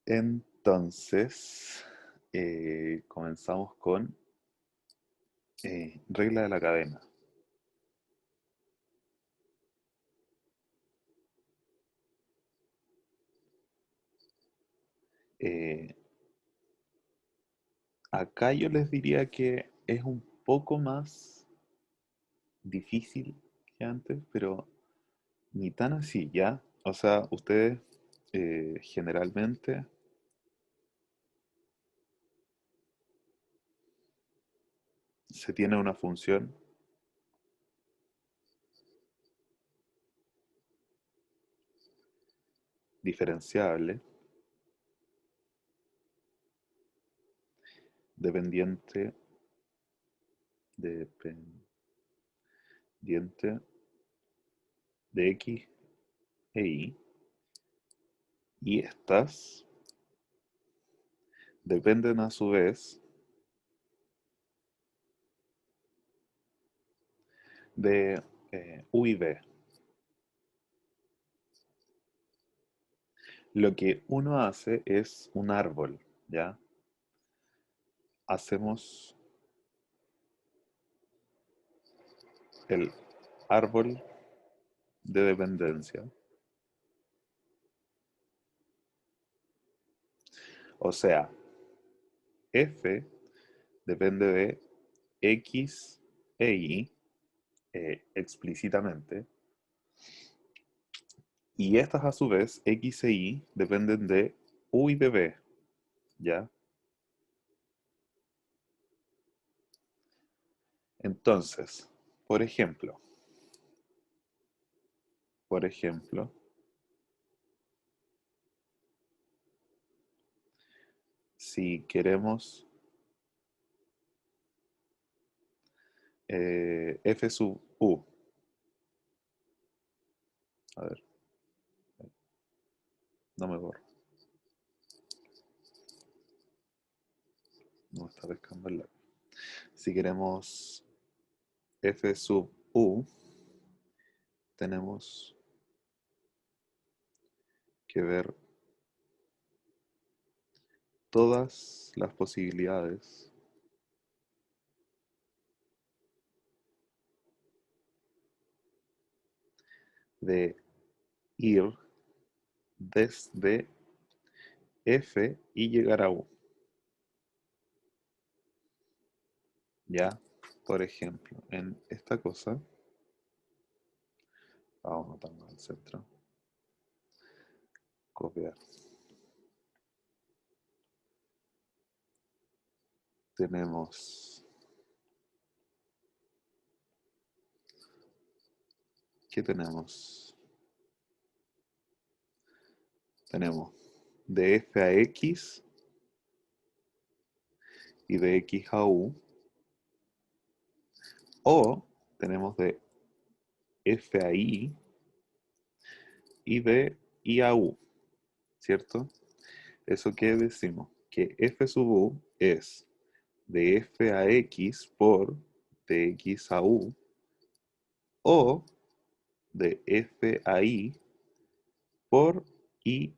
Entonces, comenzamos con regla de la cadena. Eh, Acá yo les diría que es un poco más difícil que antes, pero ni tan así, ¿ya? O sea, ustedes generalmente se tiene una función diferenciable dependiente, dependiente de x e y, y estas dependen a su vez de u y b. Lo que uno hace es un árbol, ¿ya? Hacemos el árbol de dependencia. O sea, f depende de x e y explícitamente. Y estas a su vez, x e y, dependen de u y de b, ¿ya? Entonces, por ejemplo, por ejemplo, si queremos f sub u, a ver, no me borro, no me está pescando el lápiz. Si queremos f sub u, tenemos que ver todas las posibilidades de ir desde f y llegar a u. Ya, por ejemplo, en esta cosa, vamos a anotarlo al centro, copiar. Tenemos, ¿qué tenemos? Tenemos de f a x y de x a u, o tenemos de f a y y de y a u, ¿cierto? ¿Eso qué decimos? Que f sub u es de f a x por de x a u, o de f a y por y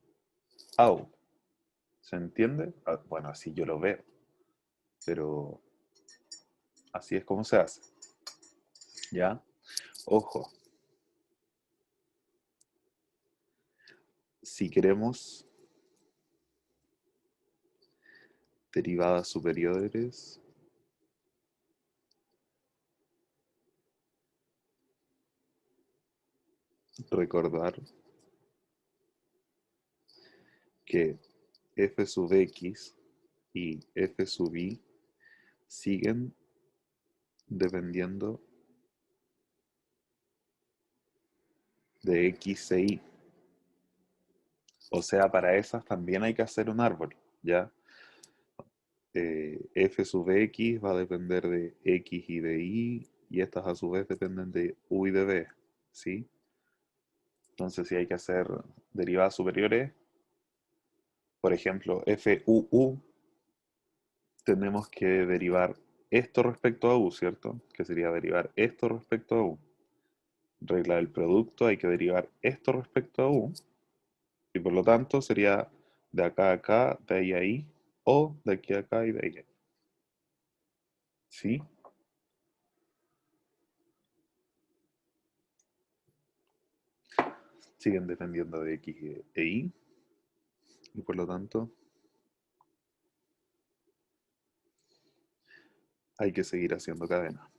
a u. ¿Se entiende? Ah, bueno, así yo lo veo, pero así es como se hace. ¿Ya? Ojo, si queremos derivadas superiores, recordar que f sub x y f sub y siguen dependiendo de x e y. O sea, para esas también hay que hacer un árbol, ¿ya? F sub x va a depender de x y de y, y estas a su vez dependen de u y de b, ¿sí? Entonces, si hay que hacer derivadas superiores, por ejemplo, f u u, tenemos que derivar esto respecto a u, ¿cierto? Que sería derivar esto respecto a u. Regla del producto, hay que derivar esto respecto a u, y por lo tanto sería de acá a acá, de ahí a ahí, o de aquí a acá y de ahí a ahí. ¿Sí? Siguen dependiendo de X e Y, y por lo tanto hay que seguir haciendo cadenas,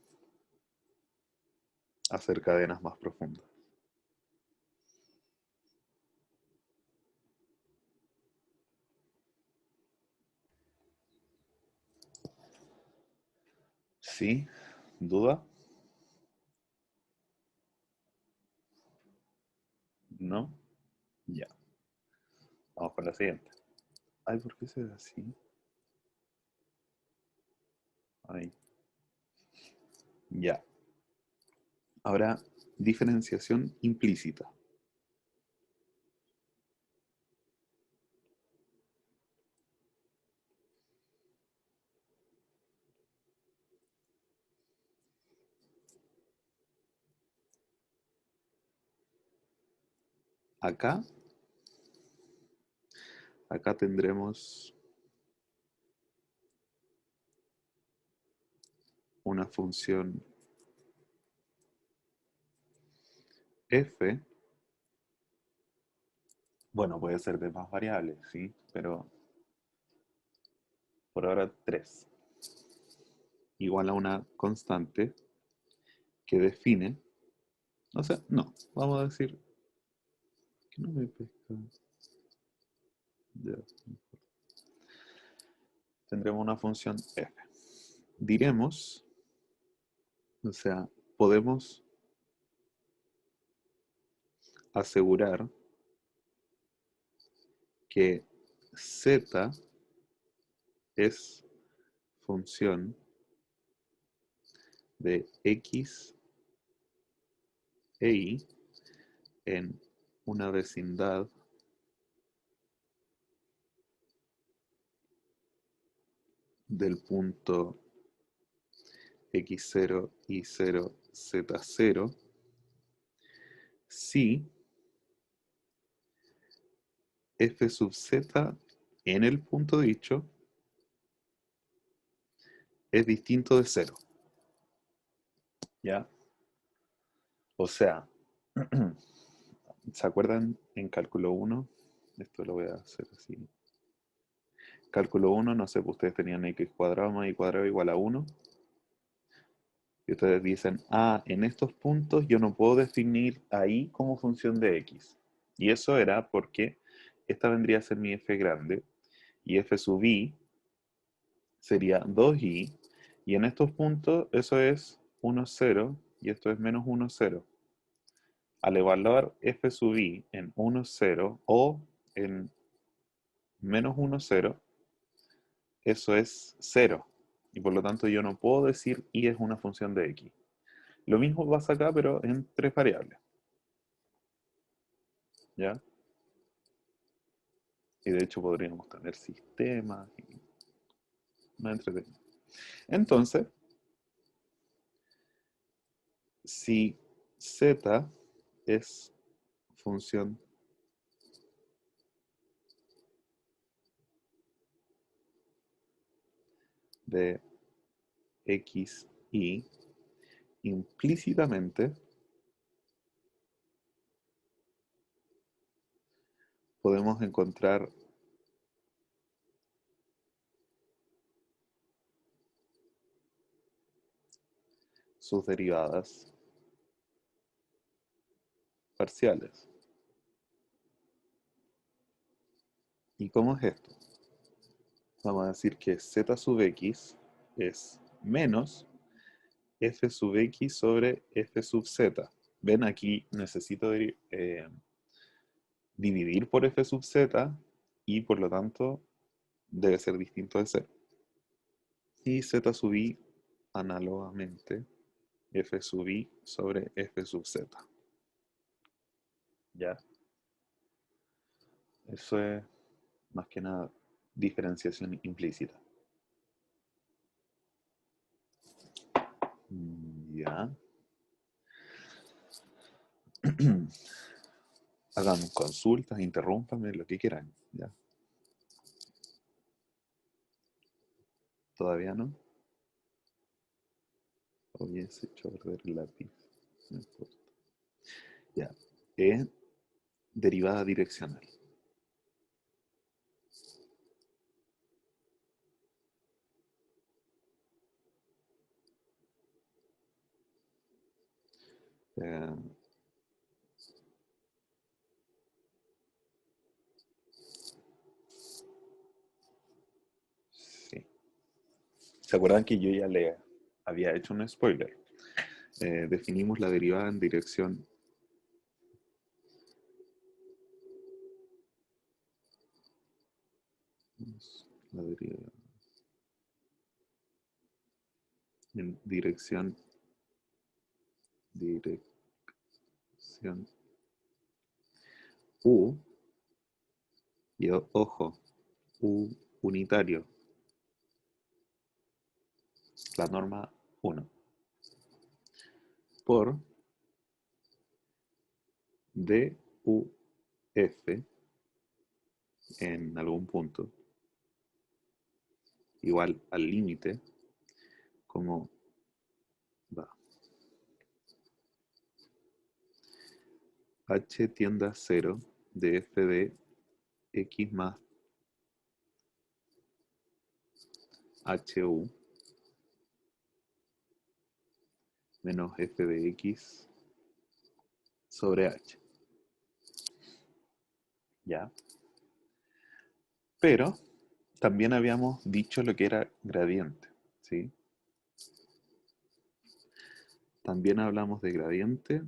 hacer cadenas más profundas. ¿Sí? ¿Duda? ¿No? Ya. Vamos con la siguiente. Ay, ¿por qué se ve así? Ahí. Ya. Ahora, diferenciación implícita. Acá, acá tendremos una función f. Bueno, puede ser de más variables, ¿sí? Pero por ahora 3. Igual a una constante que define, o sea, no, vamos a decir que no me pesca. Ya. Tendremos una función f. Diremos, o sea, podemos asegurar que z es función de x e y en una vecindad del punto x0, y0, z0 si f sub z en el punto dicho es distinto de cero. ¿Ya? O sea, ¿se acuerdan en cálculo 1? Esto lo voy a hacer así. Cálculo 1, no sé, pues ustedes tenían x cuadrado más y cuadrado igual a 1. Y ustedes dicen, ah, en estos puntos yo no puedo definir ahí como función de x. Y eso era porque esta vendría a ser mi f grande y f sub i sería 2i. Y en estos puntos eso es 1, 0 y esto es menos 1, 0. Al evaluar f sub i en 1, 0 o en menos 1, 0, eso es 0. Y por lo tanto yo no puedo decir y es una función de x. Lo mismo pasa acá, pero en tres variables. ¿Ya? Y de hecho podríamos tener sistemas y más entretenido. Entonces, si z es función de x, y, implícitamente podemos encontrar sus derivadas parciales. ¿Y cómo es esto? Vamos a decir que z sub x es menos f sub x sobre f sub z. Ven, aquí necesito dividir por f sub z y por lo tanto debe ser distinto de cero. Y z sub i análogamente f sub i sobre f sub z. ¿Ya? Eso es más que nada diferenciación implícita. Ya. Hagan consultas, interrúmpanme, lo que quieran. ¿Ya? Todavía no. Hubiese hecho perder el lápiz. No importa. Ya. E, derivada direccional. Eh, sí. ¿Se acuerdan que yo ya le había hecho un spoiler? Definimos la derivada en dirección. La derivada en dirección U, y ojo, U unitario, la norma 1, por DUF en algún punto, igual al límite, como va. H tiende a 0 de f de x más HU menos f de x sobre h. ¿Ya? Pero también habíamos dicho lo que era gradiente, ¿sí? También hablamos de gradiente.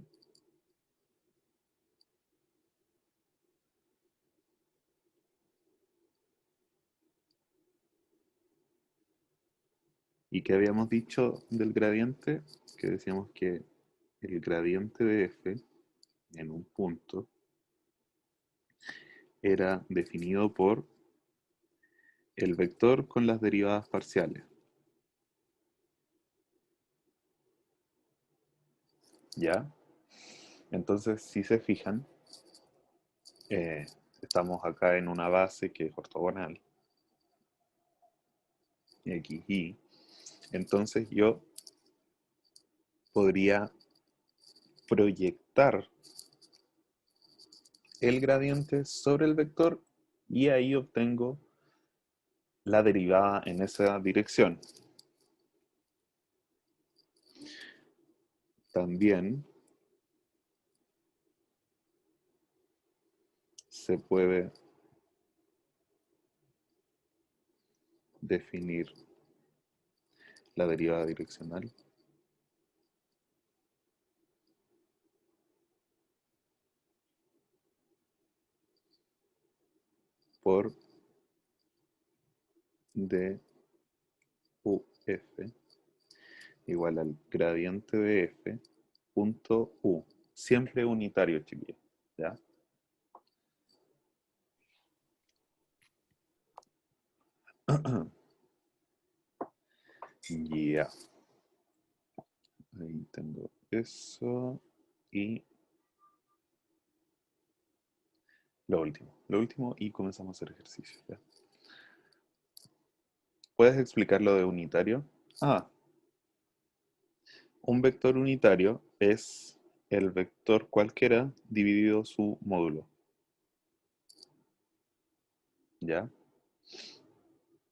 ¿Y qué habíamos dicho del gradiente? Que decíamos que el gradiente de f en un punto era definido por el vector con las derivadas parciales. ¿Ya? Entonces, si se fijan, eh, estamos acá en una base que es ortogonal, x, y. Entonces yo podría proyectar el gradiente sobre el vector y ahí obtengo la derivada en esa dirección. También se puede definir la derivada direccional por duf igual al gradiente de f punto u. Siempre unitario, chiquillos. ¿Ya? Ya. Ahí tengo eso. Y lo último. Lo último y comenzamos a hacer ejercicio. ¿Ya? ¿Puedes explicar lo de unitario? Ah, un vector unitario es el vector cualquiera dividido su módulo. ¿Ya?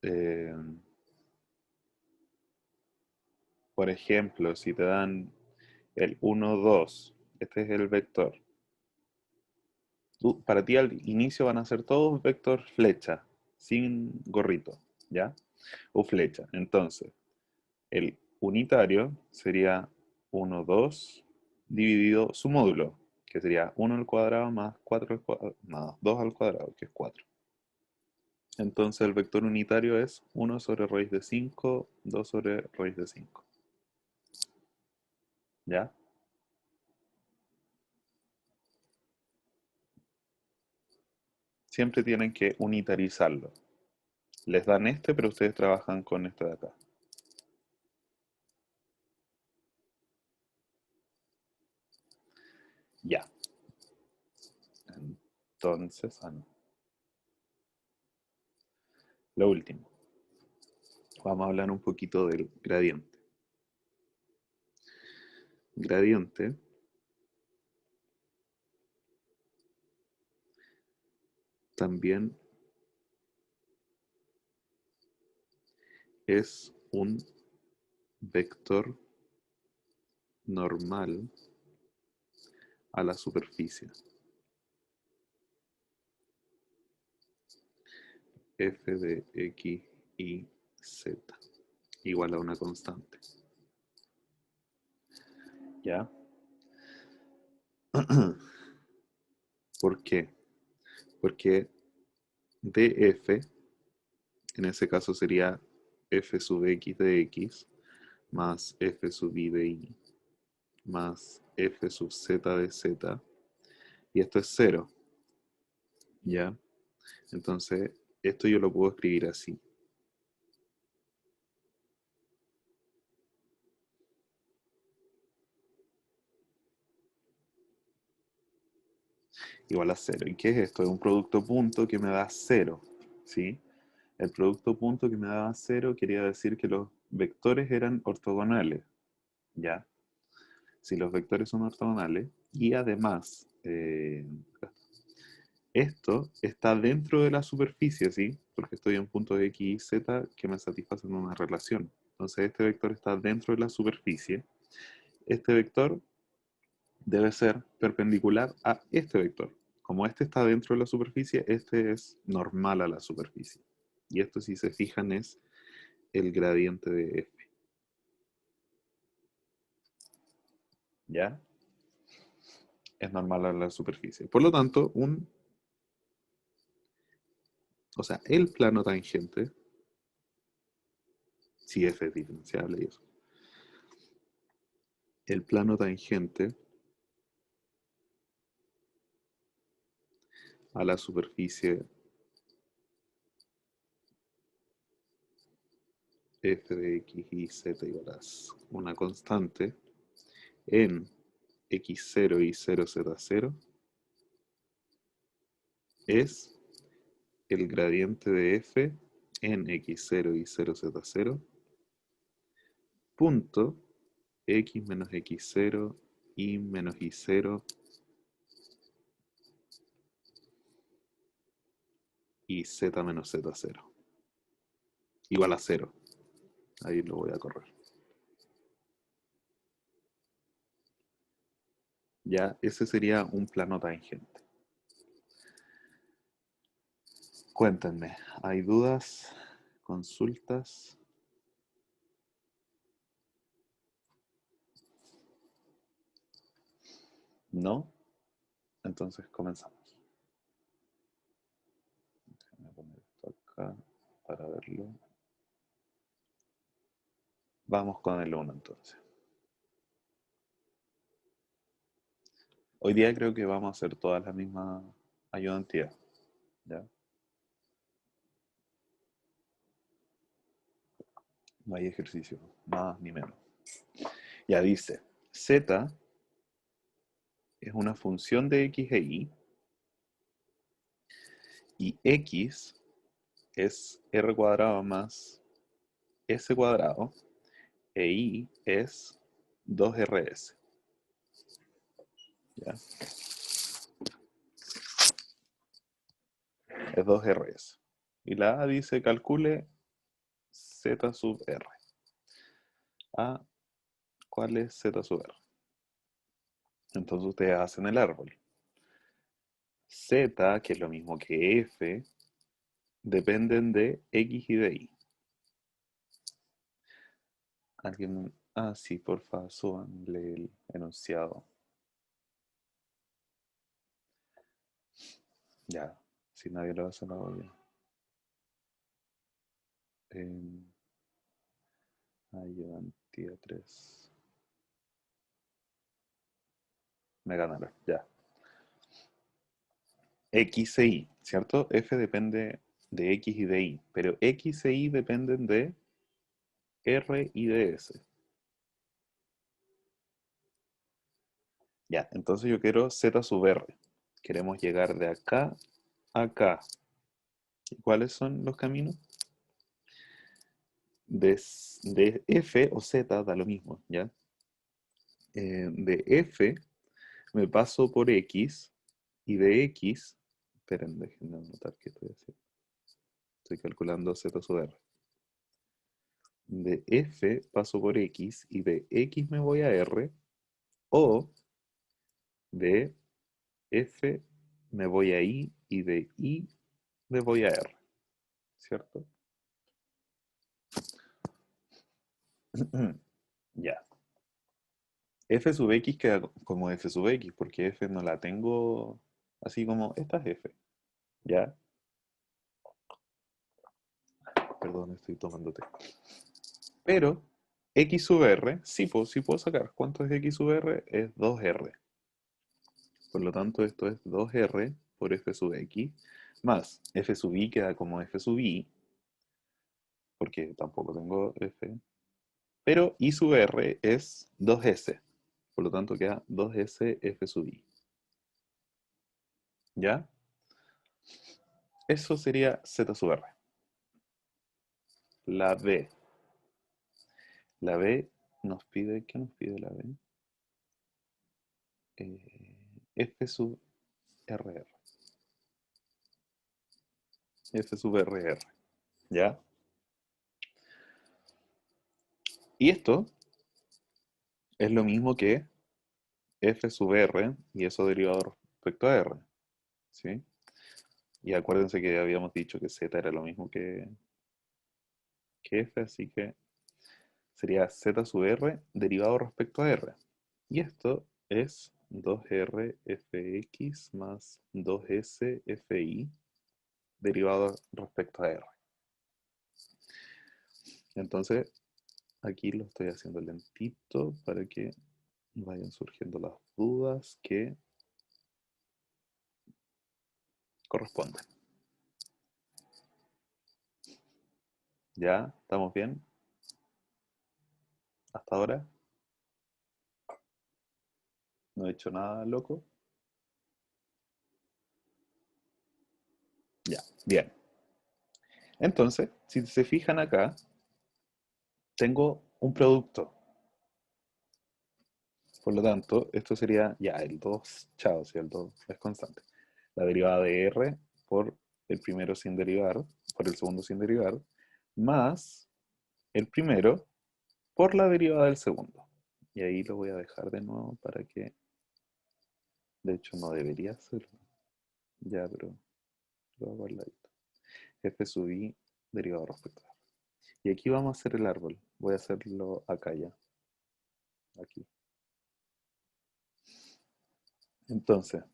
Eh, por ejemplo, si te dan el 1, 2, este es el vector. Para ti al inicio van a ser todos vector flecha, sin gorrito, ¿ya? O flecha. Entonces, el unitario sería 1, 2 dividido su módulo, que sería 1 al cuadrado más 4 al cuadrado, más 2 al cuadrado, que es 4. Entonces el vector unitario es 1 sobre raíz de 5, 2 sobre raíz de 5. ¿Ya? Siempre tienen que unitarizarlo. Les dan este, pero ustedes trabajan con este de acá. Ya. Entonces, no. Lo último. vamos a hablar un poquito del gradiente. Gradiente también es un vector normal a la superficie. F de X, Y, Z igual a una constante. ¿Ya? ¿Por qué? Porque df, en ese caso sería f sub x de x, más f sub y de y, más f sub z de z, y esto es cero, ¿ya? Entonces, esto yo lo puedo escribir así. Igual a cero. ¿Y qué es esto? Es un producto punto que me da cero, ¿sí? El producto punto que me daba cero quería decir que los vectores eran ortogonales, ¿ya? Si los vectores son ortogonales, y además, esto está dentro de la superficie, ¿sí? Porque estoy en puntos X y Z que me satisfacen una relación. Entonces este vector está dentro de la superficie. Este vector debe ser perpendicular a este vector. Como este está dentro de la superficie, este es normal a la superficie. Y esto, si se fijan, es el gradiente de f. ¿Ya? Es normal a la superficie. Por lo tanto, el plano tangente, si f es diferenciable y eso, el plano tangente a la superficie f de x y z igual a una constante en x0 y 0z0 es el gradiente de f en x0 y 0z0 punto x menos x0 y menos y0 y z menos z0 igual a 0. Ahí lo voy a correr. Ya, ese sería un plano tangente. Cuéntenme, ¿hay dudas? ¿Consultas? ¿No? Entonces comenzamos. Déjame poner esto acá para verlo. Vamos con el 1 entonces. Hoy día creo que vamos a hacer todas las mismas ayudantías. ¿Ya? No hay ejercicio, más ni menos. Ya dice, z es una función de x e y x es r cuadrado más s cuadrado e y es 2rs. ¿Ya? Es 2rs. Y la A dice calcule z sub r. A, ¿cuál es z sub r? Entonces ustedes hacen el árbol. Z, que es lo mismo que f, dependen de x y de y. ¿Alguien? Ah, sí, porfa, súbanle el enunciado. Ya, si nadie lo hace, lo hago yo. Ayudantía 3. Me ganaron, ya. X e Y, ¿cierto? F depende de X y de Y, pero X e Y dependen de R y de S. Ya, entonces yo quiero Z sub R. Queremos llegar de acá a acá. ¿Y cuáles son los caminos? de f o z da lo mismo, ¿ya? De f me paso por x y de x, esperen, déjenme anotar qué estoy haciendo. Estoy calculando z sub r. De f paso por x y de x me voy a r, o de f me voy a y de y me voy a r, ¿cierto? Ya. F sub x queda como f sub x, porque f no la tengo así como, esta es f, ¿ya? Perdón, estoy tomando té. Pero x sub r, sí puedo sacar. ¿Cuánto es x sub r? Es 2r. Por lo tanto, esto es 2r por f sub x, más f sub y queda como f sub y, porque tampoco tengo f. Pero y sub r es 2s. Por lo tanto, queda 2s f sub y. ¿Ya? Eso sería z sub r. La b. La b nos pide, ¿qué nos pide la b? F sub rr. F sub rr. ¿Ya? Y esto es lo mismo que f sub r y eso derivado respecto a r. ¿Sí? Y acuérdense que habíamos dicho que z era lo mismo que f, así que sería z sub r derivado respecto a r. Y esto es 2r fx más 2s fi derivado respecto a r. Entonces, aquí lo estoy haciendo lentito para que vayan surgiendo las dudas que corresponden. ¿Ya? ¿Estamos bien? ¿Hasta ahora? ¿No he hecho nada loco? Ya, bien. Entonces, si se fijan acá, tengo un producto. Por lo tanto, esto sería ya el 2 chao, si el 2 es constante. La derivada de r por el primero sin derivar, por el segundo sin derivar, más el primero por la derivada del segundo. Y ahí lo voy a dejar de nuevo para que, de hecho no debería hacerlo. Ya, pero lo hago al ladito. F sub i derivado respecto a r. Y aquí vamos a hacer el árbol. Voy a hacerlo acá ya. Aquí. Entonces,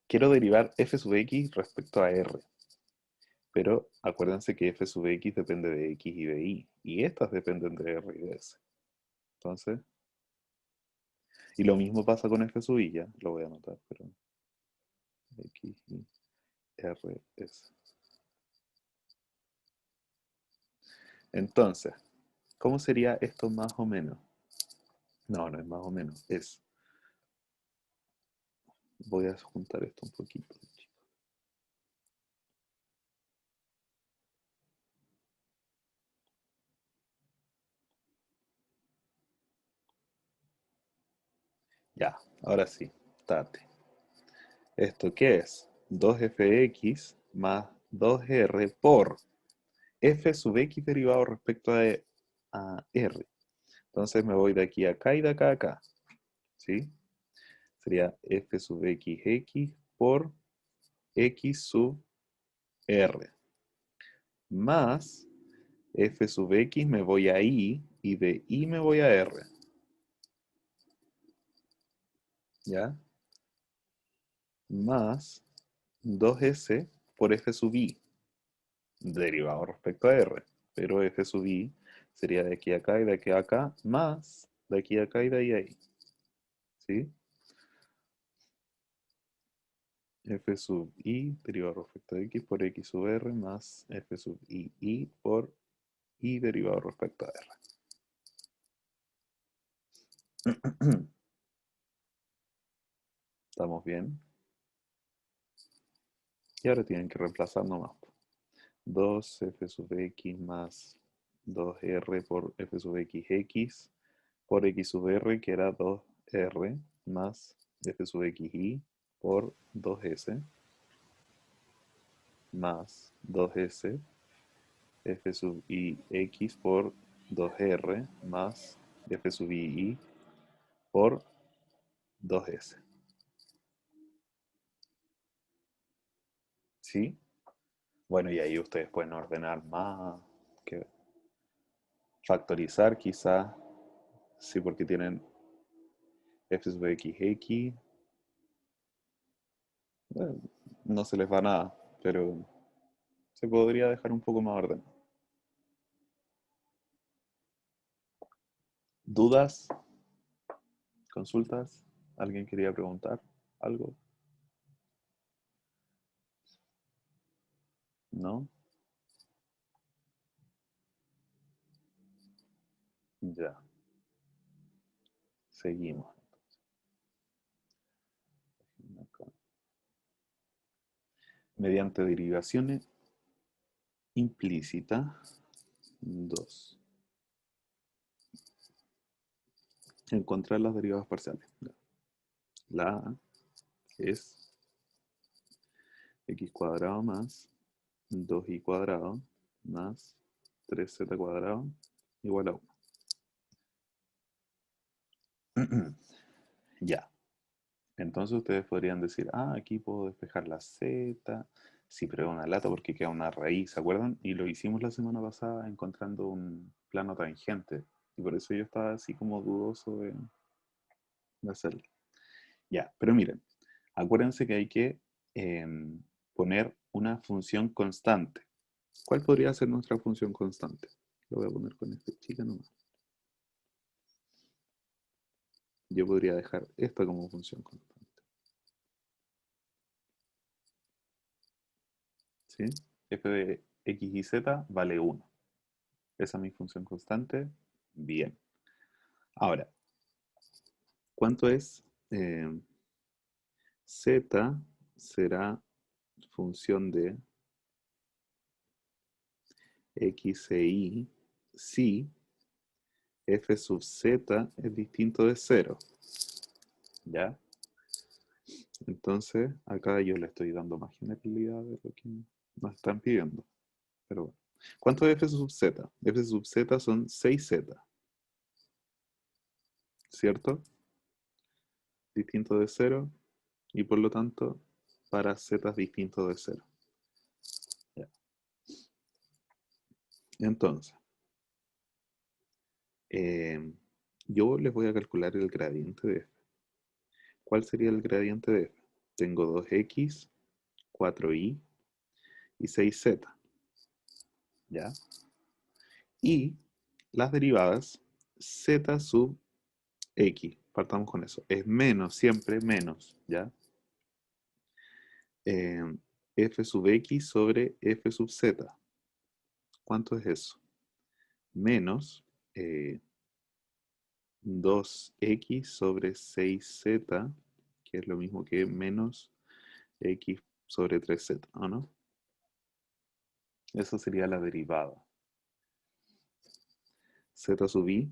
quiero derivar f sub x respecto a r. Pero acuérdense que f sub x depende de x y de y. Y estas dependen de r y de s. Entonces, y lo mismo pasa con f sub y, ya lo voy a anotar, pero x y r s. Entonces, ¿cómo sería esto más o menos? No, no es más o menos, es. Voy a juntar esto un poquito, chicos. Ya, ahora sí, date. ¿Esto qué es? 2fx más 2r por f sub x derivado respecto a r. Entonces me voy de aquí a acá y de acá a acá. ¿Sí? Sería f sub x por x sub r. Más f sub x me voy a y de y me voy a r. ¿Ya? Más 2s por f sub i derivado respecto a r. Pero f sub i sería de aquí a acá y de aquí a acá, más de aquí a acá y de ahí a ahí. ¿Sí? F sub i derivado respecto a x por x sub r más f sub i por y derivado respecto a r. ¿Estamos bien? Y ahora tienen que reemplazar nomás. 2 f sub x más 2R por f sub x por x sub r, que era 2R, más f sub xy por 2S, más 2S, f sub i x por 2R, más f sub i por 2S. ¿Sí? Bueno, y ahí ustedes pueden ordenar más, que factorizar quizás, sí, porque tienen f sub x, bueno, no se les va nada, pero se podría dejar un poco más ordenado. ¿Dudas? ¿Consultas? ¿Alguien quería preguntar algo? ¿No? Ya, seguimos. Acá. Mediante derivaciones implícitas, 2. Encontrar las derivadas parciales. La A es x cuadrado más 2y cuadrado más 3z cuadrado igual a 1. Ya. Entonces ustedes podrían decir, ah, aquí puedo despejar la z. Sí, pero es una lata porque queda una raíz, ¿se acuerdan? Y lo hicimos la semana pasada encontrando un plano tangente. Y por eso yo estaba así como dudoso de hacerlo. Ya, pero miren, acuérdense que hay que poner una función constante. ¿Cuál podría ser nuestra función constante? Lo voy a poner con este chica nomás. Yo podría dejar esto como función constante. ¿Sí? F de x y z vale 1. Esa es mi función constante. Bien. Ahora, ¿cuánto es? Z será función de x e y si f sub z es distinto de 0. ¿Ya? Entonces, acá yo le estoy dando más generalidad de lo que nos están pidiendo. Pero bueno. ¿Cuánto es f sub z? F sub z son 6z, ¿cierto? Distinto de 0 y por lo tanto para z distinto de 0. Ya. Entonces, eh, yo les voy a calcular el gradiente de f. ¿Cuál sería el gradiente de f? Tengo 2x, 4y y 6z, ¿ya? Y las derivadas z sub x, partamos con eso, es menos, siempre menos, ¿ya? Eh, f sub x sobre f sub z. ¿Cuánto es eso? Menos 2x sobre 6z, que es lo mismo que menos x sobre 3z, ¿o no? Eso sería la derivada. Z sub i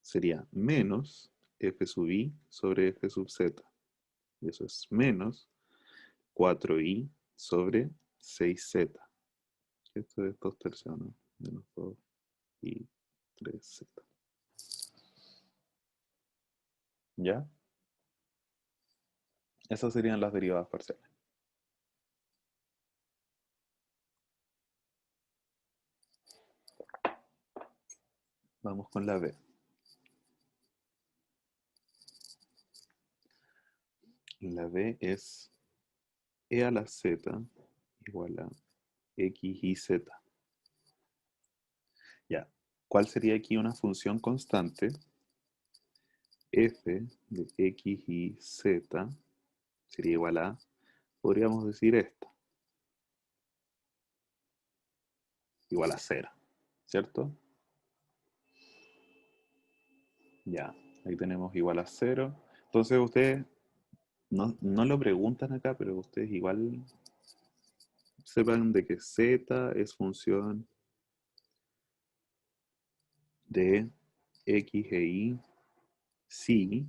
sería menos f sub i sobre f sub z. Y eso es menos 4i sobre 6z. Esto es 2 tercios, ¿no? Menos 2 y 3z. ¿Ya? Esas serían las derivadas parciales. Vamos con la b. La b es e a la z igual a x y z. Ya. ¿Cuál sería aquí una función constante? F de x y z sería igual a, podríamos decir esta, igual a 0, ¿cierto? Ya, ahí tenemos igual a 0. Entonces ustedes no lo preguntan acá, pero ustedes igual sepan de que z es función de x e y si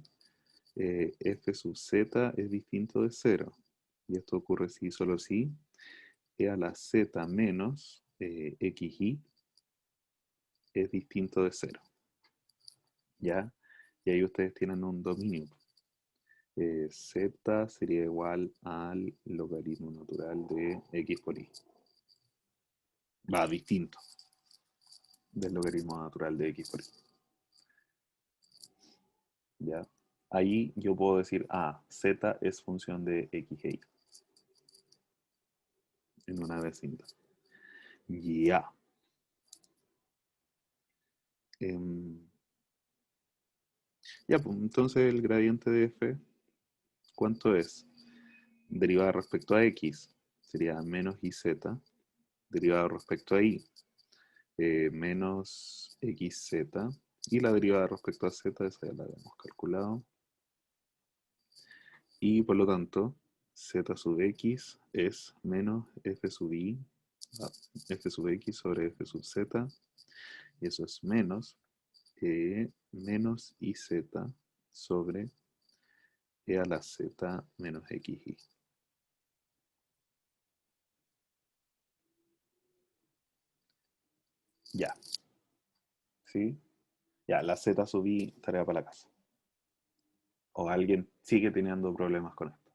f sub z es distinto de 0. Y esto ocurre si y solo si e a la z menos xy es distinto de 0. ¿Ya? Y ahí ustedes tienen un dominio. Z sería igual al logaritmo natural de x por y. Va, distinto del logaritmo natural de x por y. ¿Ya? Ahí yo puedo decir, z es función de x e y en una vecindad. Ya. Ya, pues entonces el gradiente de f, ¿cuánto es? Derivada respecto a x sería menos iz, derivada respecto a y menos xz, y la derivada respecto a z, esa ya la habíamos calculado, y por lo tanto z sub x es menos f sub y, f sub x sobre f sub z, y eso es menos menos iz sobre e a la z menos xy. Ya, ¿sí? Ya, la z sub i, tarea para la casa. O alguien sigue teniendo problemas con esto.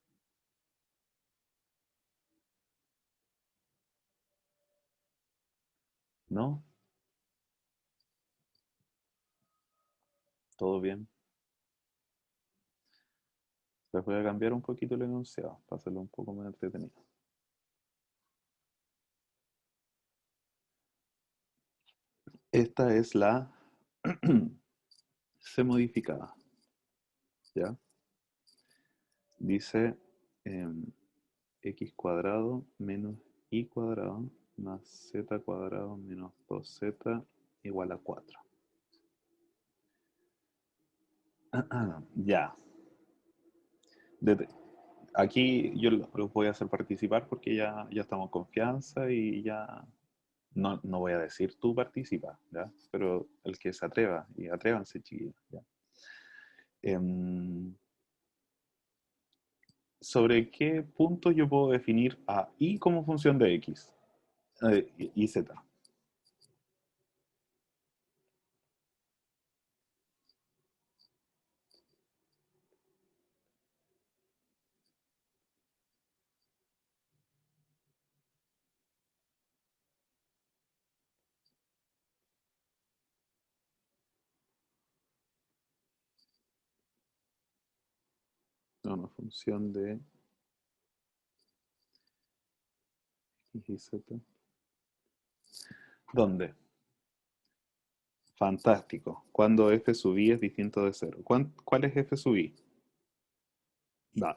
¿No? ¿Todo bien? Les voy a cambiar un poquito el enunciado para hacerlo un poco más entretenido. Esta es la C modificada. ¿Ya? Dice x cuadrado menos y cuadrado más z cuadrado menos 2z igual a 4. Ya. Aquí yo los voy a hacer participar porque ya estamos en confianza y ya no voy a decir tú participa, ¿ya? Pero el que se atreva, y atrévanse, chiquillos, ¿ya? ¿Sobre qué punto yo puedo definir a y como función de x y z? Una función de x y z. ¿Dónde? Fantástico. Cuando f sub i es distinto de 0. ¿Cuál es f sub i?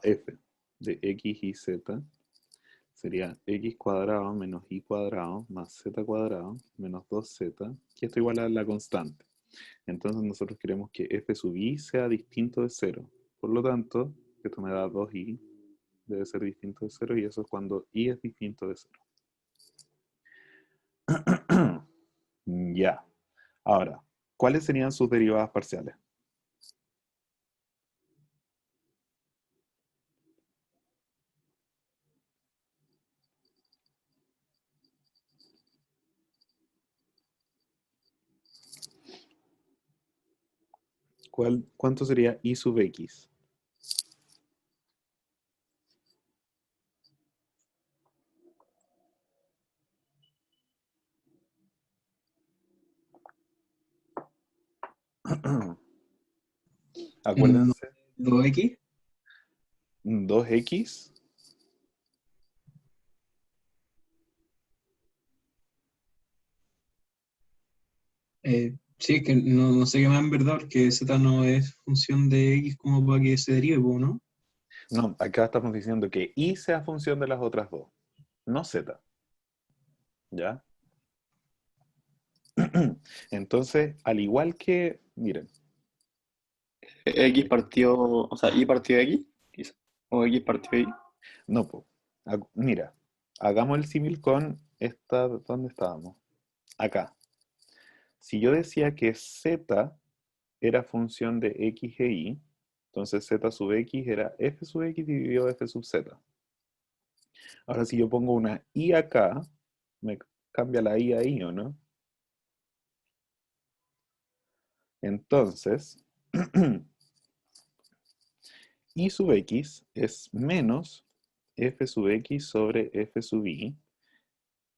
F de x y z sería x cuadrado menos y cuadrado más z cuadrado menos 2z, y esto igual a la constante. Entonces nosotros queremos que f sub i sea distinto de 0. Por lo tanto, esto me da 2i, debe ser distinto de 0, y eso es cuando i es distinto de 0. Ya. Ahora, ¿cuáles serían sus derivadas parciales? ¿Cuánto sería i sub x? En Acuérdense, 2x, 2x. sí, es que no sé qué más en verdad, porque z no es función de x como para que se derive, po, ¿no? No, acá estamos diciendo que i sea función de las otras dos, no z. ¿Ya? Entonces, al igual que, miren, X partido, o sea, Y partido X, quizá, o X partido Y. no, po, mira, hagamos el símil con esta, ¿dónde estábamos? Acá. Si yo decía que z era función de x e y, entonces z sub x era f sub x dividido f sub z. Ahora si yo pongo una y acá, me cambia la y a y, ¿o no? Entonces, y sub x es menos f sub x sobre f sub y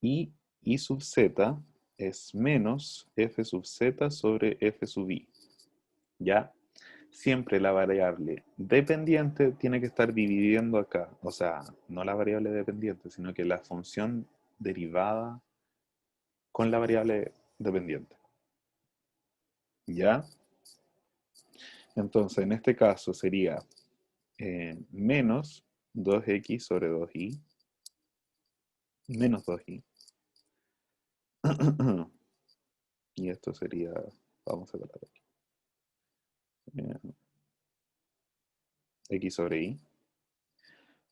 y sub z es menos f sub z sobre f sub i. ¿Ya? Siempre la variable dependiente tiene que estar dividiendo acá. O sea, no la variable dependiente, sino que la función derivada con la variable dependiente. ¿Ya? Entonces, en este caso sería menos 2x sobre 2y menos 2y. Y esto sería, vamos a separar aquí, x sobre y.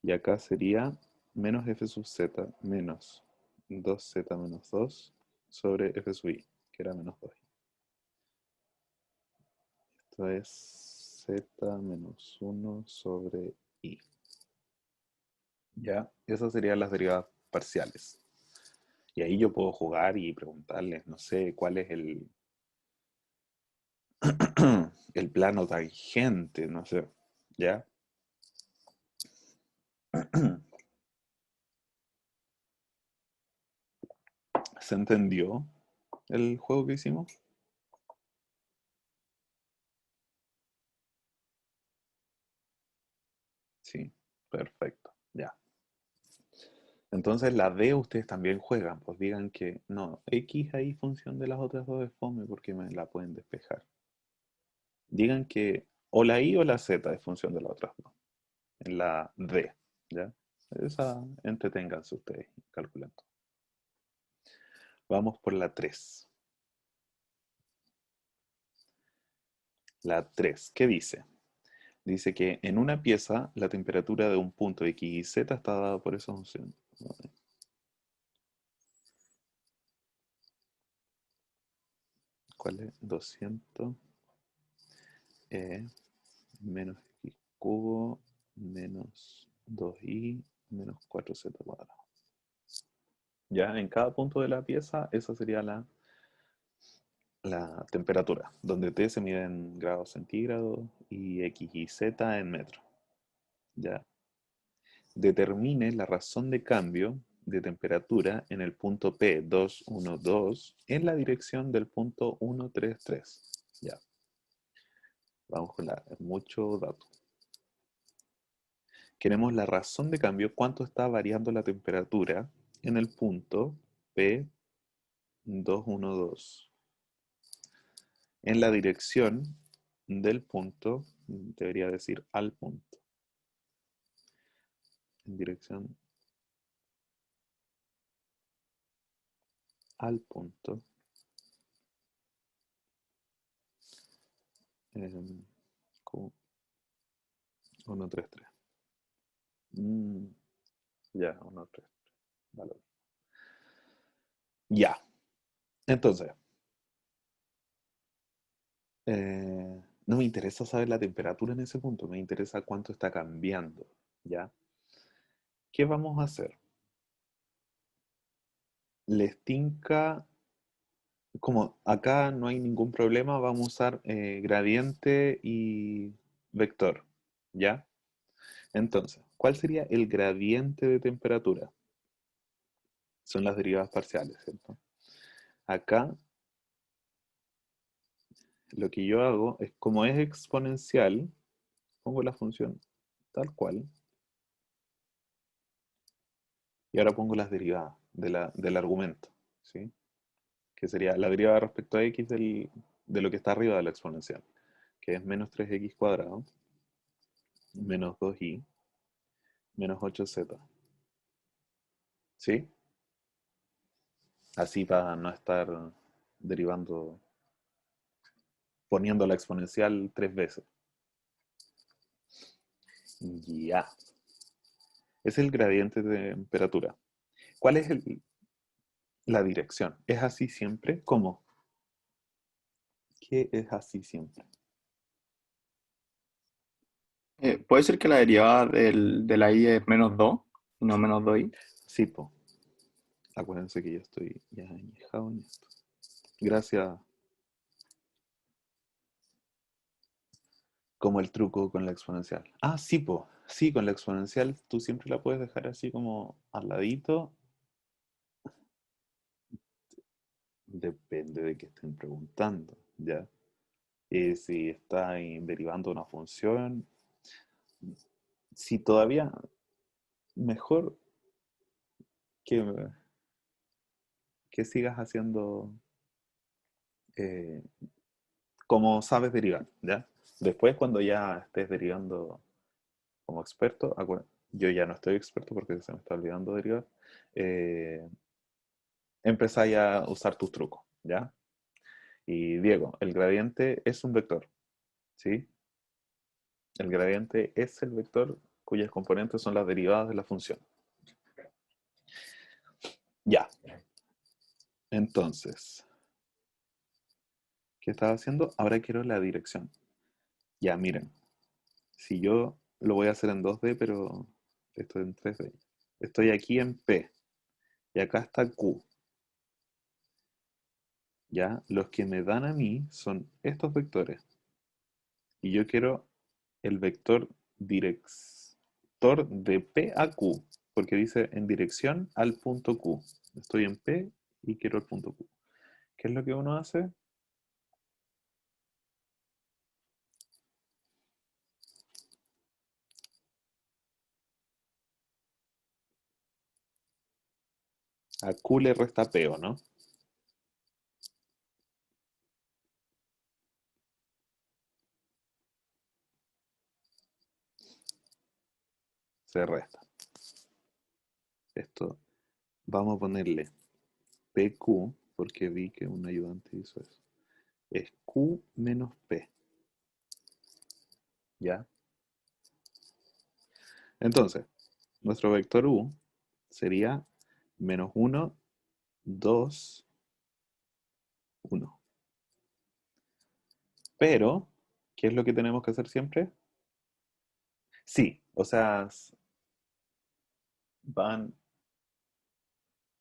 Y acá sería menos f sub z menos 2z menos 2 sobre f sub i, que era menos 2i. Esto es z menos 1 sobre i. ¿Ya? Esas serían las derivadas parciales. Y ahí yo puedo jugar y preguntarles, no sé, cuál es el plano tangente, no sé. ¿Ya? ¿Se entendió el juego que hicimos? Sí, perfecto. Ya. Entonces la D ustedes también juegan, pues digan que no, X ahí función de las otras dos es fome porque me la pueden despejar. Digan que o la I o la Z es función de las otras dos, en la D, ¿ya? Esa entreténganse ustedes calculando. Vamos por la 3. La 3, ¿qué dice? Dice que en una pieza la temperatura de un punto X y Z está dada por esa función. ¿Cuál es? 200 menos x cubo menos 2y menos 4z cuadrado. Ya en cada punto de la pieza, esa sería la temperatura, donde T se mide en grados centígrados y X y Z en metros. Ya. Determine la razón de cambio de temperatura en el punto P212 en la dirección del punto 133. Ya. Vamos con mucho dato. Queremos la razón de cambio, cuánto está variando la temperatura en el punto P212 en la dirección del punto, debería decir al punto, en dirección al punto Q133. Ya, 133. Vale. Ya. Entonces, no me interesa saber la temperatura en ese punto, me interesa cuánto está cambiando. ¿Ya? ¿Qué vamos a hacer? Les tinca, como acá no hay ningún problema, vamos a usar gradiente y vector. ¿Ya? Entonces, ¿cuál sería el gradiente de temperatura? Son las derivadas parciales, ¿cierto? Acá lo que yo hago es, como es exponencial, pongo la función tal cual, y ahora pongo las derivadas del argumento, ¿sí? Que sería la derivada respecto a x de lo que está arriba de la exponencial, que es menos 3x cuadrado, menos 2y, menos 8z, ¿sí? Así para no estar derivando, poniendo la exponencial 3 veces. Ya. Es el gradiente de temperatura. ¿Cuál es la dirección? ¿Es así siempre? ¿Cómo? que es así siempre. ¿Puede ser que la derivada de la i es -2 y no -2i? Sí, po. Acuérdense que yo estoy ya añejado en esto. Gracias. Como el truco con la exponencial. Ah, sí, po. Sí, con la exponencial tú siempre la puedes dejar así como al ladito. Depende de qué estén preguntando, ¿ya? Si está derivando una función, si todavía mejor que, que sigas haciendo eh, como sabes derivar, ¿ya? Después, cuando ya estés derivando como experto, yo ya no estoy experto porque se me está olvidando derivar, eh, empezáis a usar tus trucos, ¿ya? Y Diego, el gradiente es un vector, ¿sí? El gradiente es el vector cuyas componentes son las derivadas de la función. Ya, entonces, ¿qué estaba haciendo? Ahora quiero la dirección. Ya, miren, si yo lo voy a hacer en 2D, pero esto en 3D. Estoy aquí en P y acá está Q. Ya, los que me dan a mí son estos vectores. Y yo quiero el vector director de P a Q, porque dice en dirección al punto Q. Estoy en P y quiero el punto Q. ¿Qué es lo que uno hace? A Q le resta P, ¿o no? Se resta. Esto, vamos a ponerle PQ, porque vi que un ayudante hizo eso. Es Q menos P. ¿Ya? Entonces, nuestro vector U sería -1, 2, 1. Pero, ¿qué es lo que tenemos que hacer siempre? Sí, o sea, van,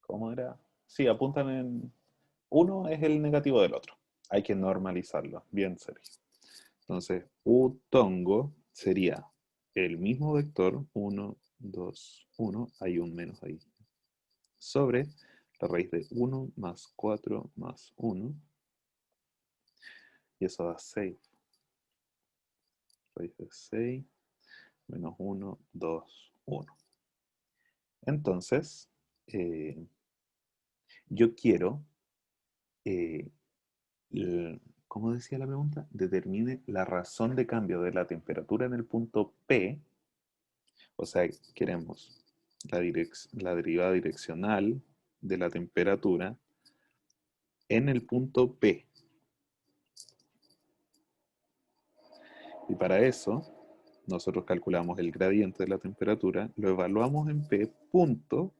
¿cómo era? Sí, apuntan en... Uno es el negativo del otro. Hay que normalizarlo. Bien, Sergio. Entonces, U tongo sería el mismo vector, 1, 2, 1, hay un menos ahí, sobre la raíz de 1 más 4 más 1, y eso da 6. Raíz de 6 menos 1, 2, 1. Entonces, eh, yo quiero, eh, ¿cómo decía la pregunta? Determine la razón de cambio de la temperatura en el punto P. O sea, queremos la derivada direccional de la temperatura en el punto P. Y para eso, nosotros calculamos el gradiente de la temperatura, lo evaluamos en P punto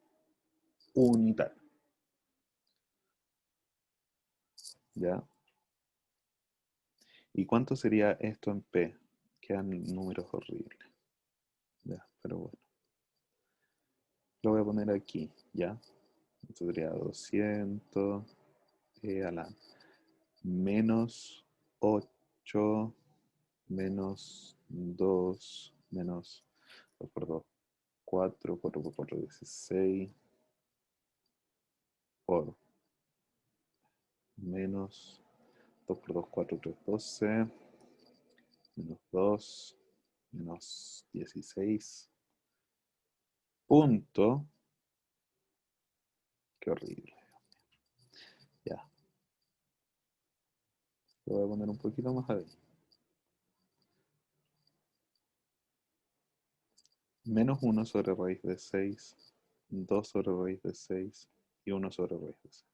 unitario. ¿Ya? ¿Y cuánto sería esto en P? Quedan números horribles. Ya, pero bueno. Lo voy a poner aquí, ¿ya? Esto sería 200 a la menos 8 menos 2 menos 2 por 2, 4, 4 por 4, 16 por menos 2 por 2, 4, 3, 12 menos 2 menos 16 punto, qué horrible, ya, lo voy a poner un poquito más ahí, menos 1 sobre raíz de 6, 2 sobre raíz de 6 y 1 sobre raíz de 6.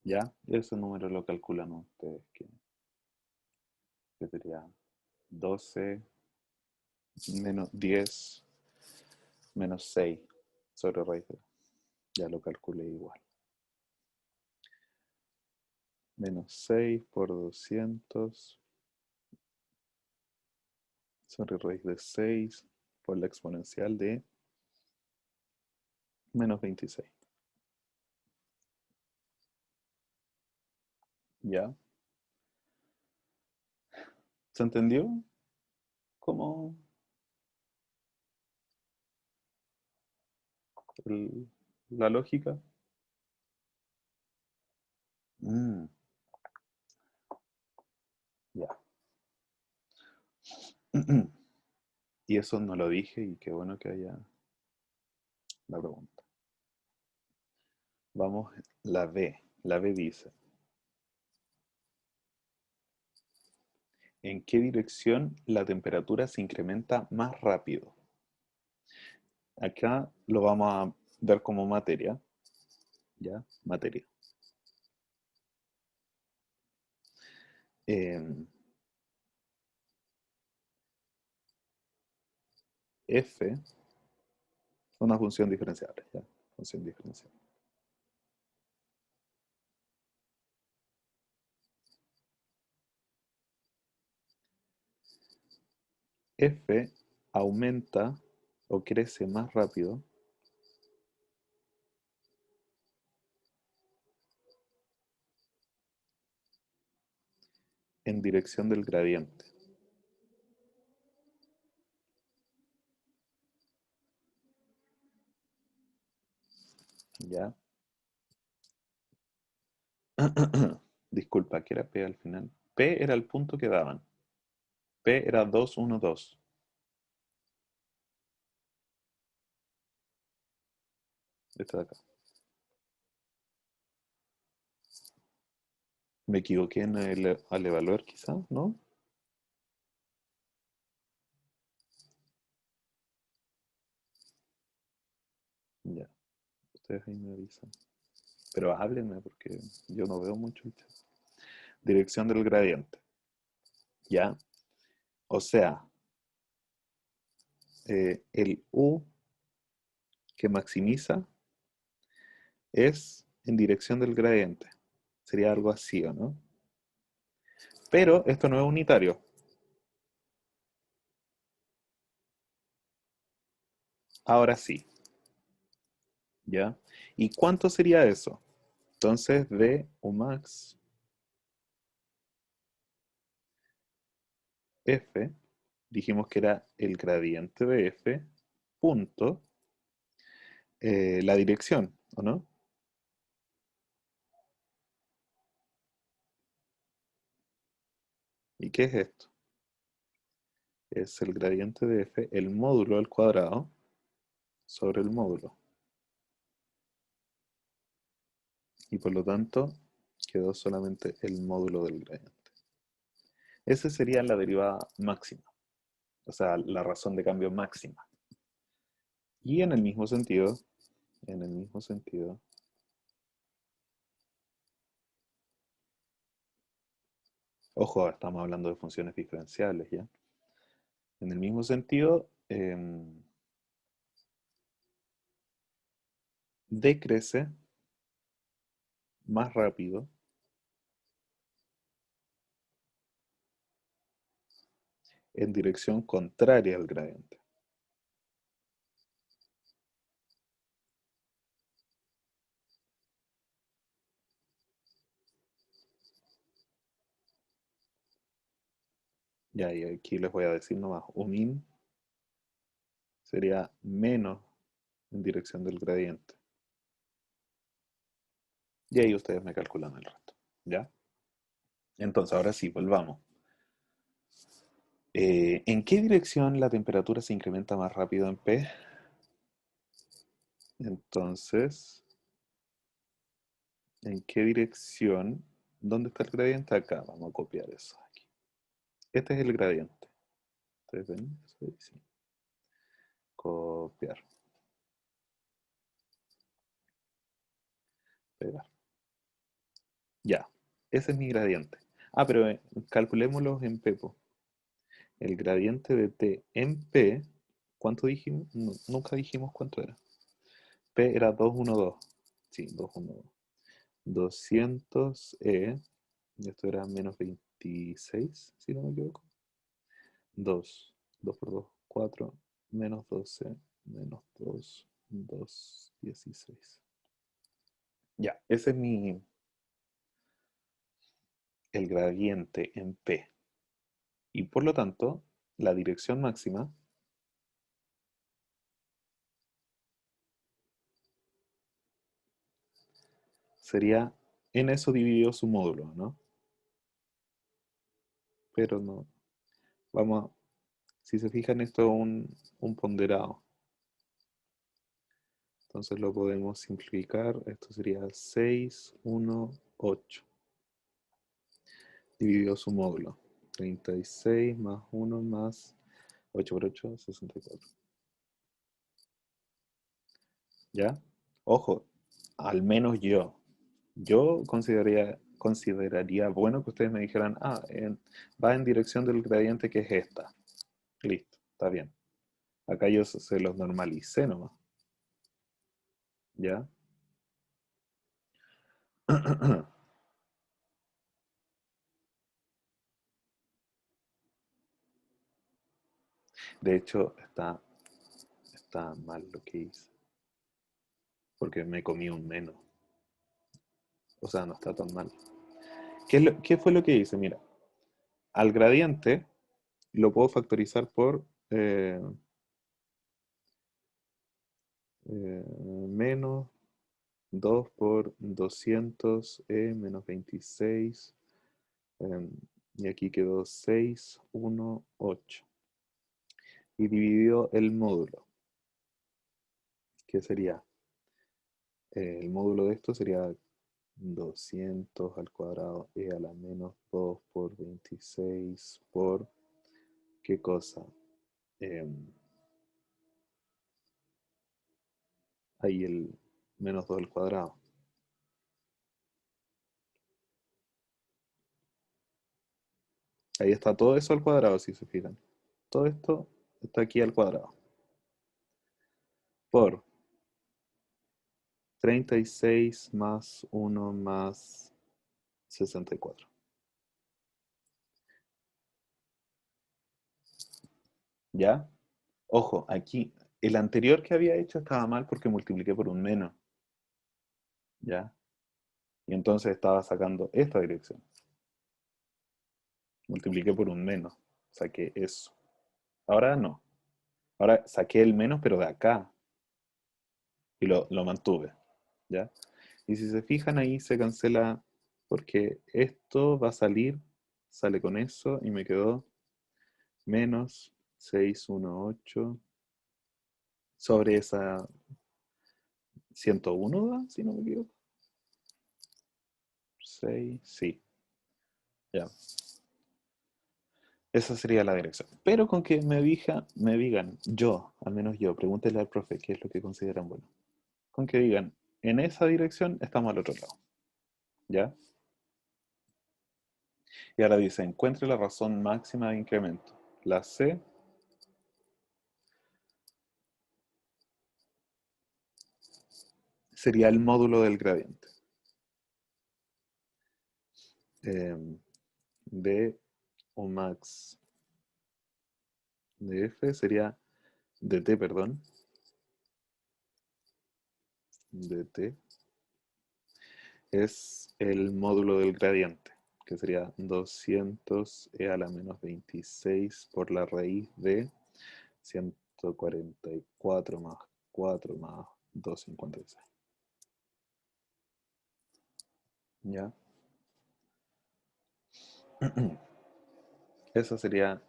Ya, ese número lo calculan ustedes, que sería 12 menos 10 menos 6 sobre raíz de... Ya lo calculé igual. Menos 6 por 200 sobre raíz de 6 por la exponencial de menos 26. ¿Ya? ¿Se entendió? ¿Cómo la lógica? Mm, ya. Y eso no lo dije y qué bueno que haya la pregunta. Vamos, la B. La B dice, ¿en qué dirección la temperatura se incrementa más rápido? Acá lo vamos a ver como materia, ¿ya? Materia. Em, F, una función diferenciable, ¿ya? Función diferencial. F aumenta o crece más rápido en dirección del gradiente. ¿Ya? Disculpa, ¿qué era P al final? P era el punto que daban. P era 2, 1, 2. Este de acá. Me equivoqué al evaluar quizás, ¿no? Ya, ustedes ahí me avisan. Pero háblenme porque yo no veo mucho el chat. Dirección del gradiente. ¿Ya? O sea, el U que maximiza es en dirección del gradiente. Sería algo así, ¿o no? Pero esto no es unitario. Ahora sí, ¿ya? ¿Y cuánto sería eso? Entonces, de Umax F, dijimos que era el gradiente de F, punto, la dirección, ¿o no? ¿Y qué es esto? Es el gradiente de F, el módulo al cuadrado, sobre el módulo. Y por lo tanto, quedó solamente el módulo del gradiente. Esa sería la derivada máxima, o sea, la razón de cambio máxima. Y en el mismo sentido, ojo, estamos hablando de funciones diferenciales, ¿ya? En el mismo sentido, decrece más rápido en dirección contraria al gradiente. Ya, y aquí les voy a decir nomás, Umin sería menos en dirección del gradiente. Y ahí ustedes me calculan el resto, ¿ya? Entonces, ahora sí, volvamos. ¿En qué dirección la temperatura se incrementa más rápido en P? Entonces, ¿en qué dirección? ¿Dónde está el gradiente? Acá, vamos a copiar eso aquí. Este es el gradiente. ¿Ustedes ven? Eso ahí, sí. Copiar. Pegar. Ya. Ese es mi gradiente. Ah, pero calculémoslos en P, po. El gradiente de T en P, ¿cuánto dijimos? Nunca dijimos cuánto era. P era 212. Sí, 212. 200 E Y esto era menos 26, si no me equivoco. 2. 2 por 2, 4. Menos 12. Menos 2. 2, 16. Ya, ese es el gradiente en P. Y por lo tanto, la dirección máxima sería en eso dividido su módulo, ¿no? Pero no. Vamos, si se fijan, esto es un ponderado. Entonces lo podemos simplificar. Esto sería 6, 1, 8. Dividido su módulo. 36 más 1 más 8 por 8, 64. ¿Ya? Ojo, al menos yo consideraría bueno que ustedes me dijeran, va en dirección del gradiente que es esta. Listo, está bien. Acá yo se los normalicé nomás. ¿Ya? De hecho, está mal lo que hice. Porque me comí un menos. O sea, no está tan mal. ¿Qué fue lo que hice? Mira, al gradiente lo puedo factorizar por menos 2 por 200 menos 26. em, y aquí quedó 6, 1, 8. Y dividió el módulo, que sería, el módulo de esto sería 200 al cuadrado a la menos 2 por 26 por, ¿qué cosa? Em, ahí el menos 2 al cuadrado. Ahí está todo eso al cuadrado, si se fijan. Todo esto está aquí al cuadrado. Por 36 más 1 más 64. ¿Ya? Ojo, aquí el anterior que había hecho estaba mal porque multipliqué por un menos. ¿Ya? Y entonces estaba sacando esta dirección. Multipliqué por un menos. Saqué eso. Ahora no. Ahora saqué el menos, pero de acá. Y lo mantuve. ¿Ya? Y si se fijan ahí se cancela porque esto va a salir, sale con eso y me quedó menos 618 sobre esa 101, ¿da? Si no me equivoco. 6, sí, ya. Esa sería la dirección. Pero con que me digan, al menos yo, pregúntenle al profe qué es lo que consideran bueno. Con que digan, en esa dirección estamos al otro lado. ¿Ya? Y ahora dice, encuentre la razón máxima de incremento. La C sería el módulo del gradiente. De o max de F sería de T, perdón. De T es el módulo del gradiente, que sería 200 a la menos 26 por la raíz de 144 más 4 más 256. ¿Ya? Esa sería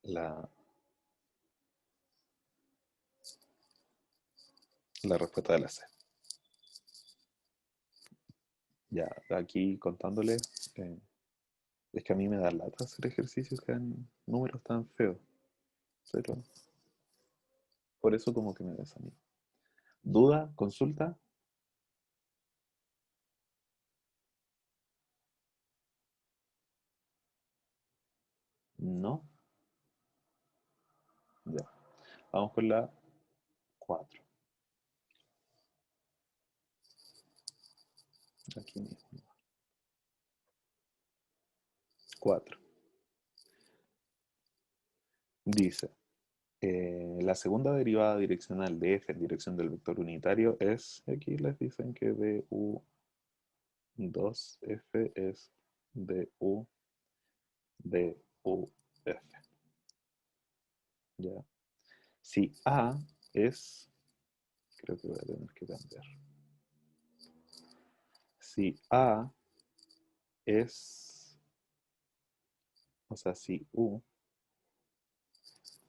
la, la respuesta de la C. Ya, aquí contándole, es que a mí me da lata hacer ejercicios que dan números tan feos, pero por eso como que me desanimo. ¿Duda? ¿Consulta? No. Ya. Vamos con la 4. Aquí mismo. 4. Dice, la segunda derivada direccional de f en dirección del vector unitario es, aquí les dicen que du2f es du de UF. ¿Ya? Si A es, creo que voy a tener que cambiar. Si A es, o sea, si U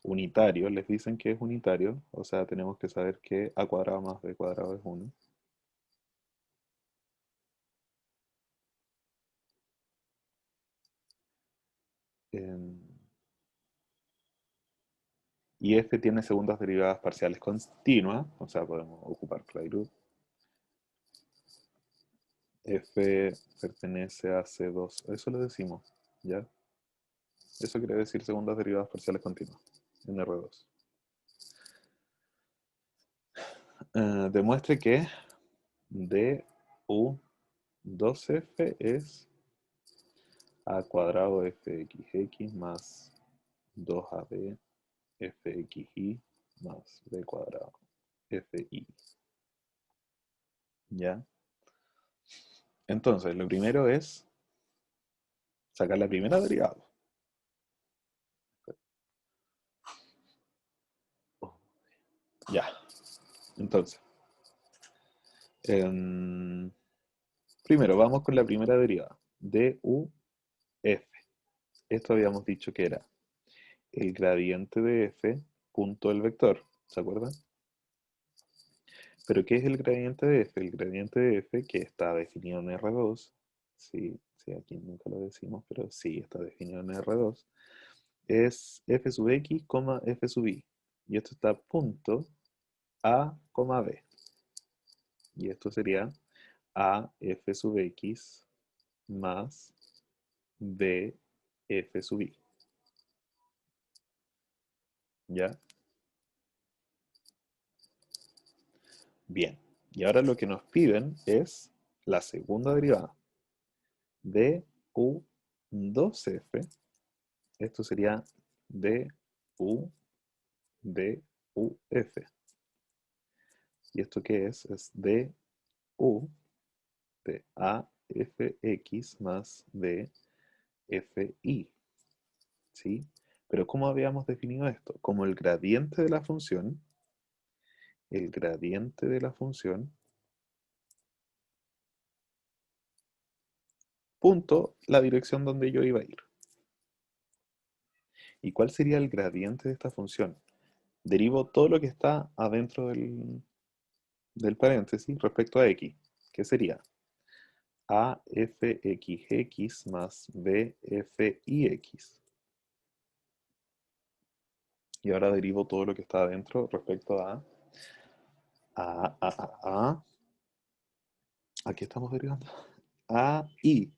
unitario, les dicen que es unitario, o sea, tenemos que saber que A cuadrado más B cuadrado es 1. Y F tiene segundas derivadas parciales continuas, o sea, podemos ocupar Clairaut. F pertenece a C2, eso lo decimos, ¿ya? Eso quiere decir segundas derivadas parciales continuas, en R2. Demuestre que du2f es a cuadrado fxx más 2ab fxy más b cuadrado fi. ¿Ya? Entonces, lo primero es sacar la primera derivada. Ya. Entonces, primero vamos con la primera derivada. DUF. Esto habíamos dicho que era el gradiente de f punto el vector. ¿Se acuerdan? Pero ¿qué es el gradiente de f? El gradiente de f, que está definido en R2, sí, sí, aquí nunca lo decimos, pero sí está definido en R2, es f sub x, f sub y. Y esto está punto a, b. Y esto sería a f sub x más b f sub y. ¿Ya? Bien. Y ahora lo que nos piden es la segunda derivada de u2f. Esto sería du de uf. ¿Y esto qué es? Es du de afx más de fi. ¿Sí? Pero ¿cómo habíamos definido esto? Como el gradiente de la función, punto la dirección donde yo iba a ir. ¿Y cuál sería el gradiente de esta función? Derivo todo lo que está adentro del paréntesis respecto a x, que sería afxx más bfix. Y ahora derivo todo lo que está adentro respecto ¿a qué estamos derivando? A i.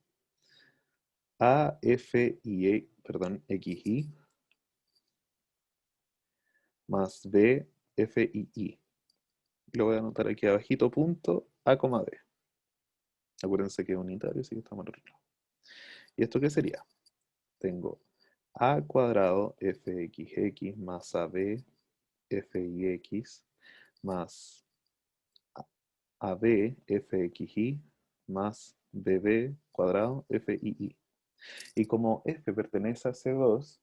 A f y e, perdón, xy más b f y i. Lo voy a anotar aquí abajito, punto a, b. Acuérdense que es unitario, así que estamos al otro lado. ¿Y esto qué sería? Tengo a cuadrado fxx más ab fix más ab fxy más bb cuadrado fii. Y como f pertenece a C2,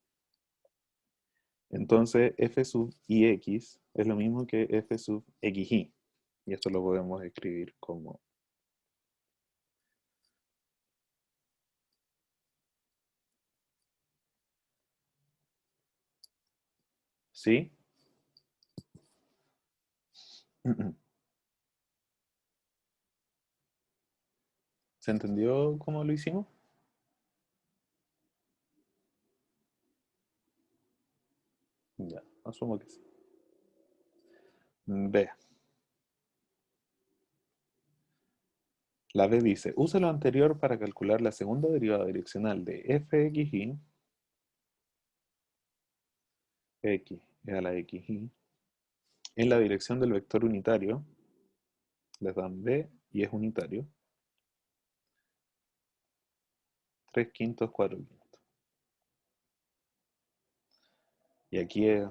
entonces f sub ix es lo mismo que f sub xy. Y esto lo podemos escribir como ¿sí? ¿Se entendió cómo lo hicimos? Ya, asumo que sí. B. La B dice, usa lo anterior para calcular la segunda derivada direccional de fxy, x es a la xy, en la dirección del vector unitario, les dan B y es unitario, 3/5, 4/5. Y aquí es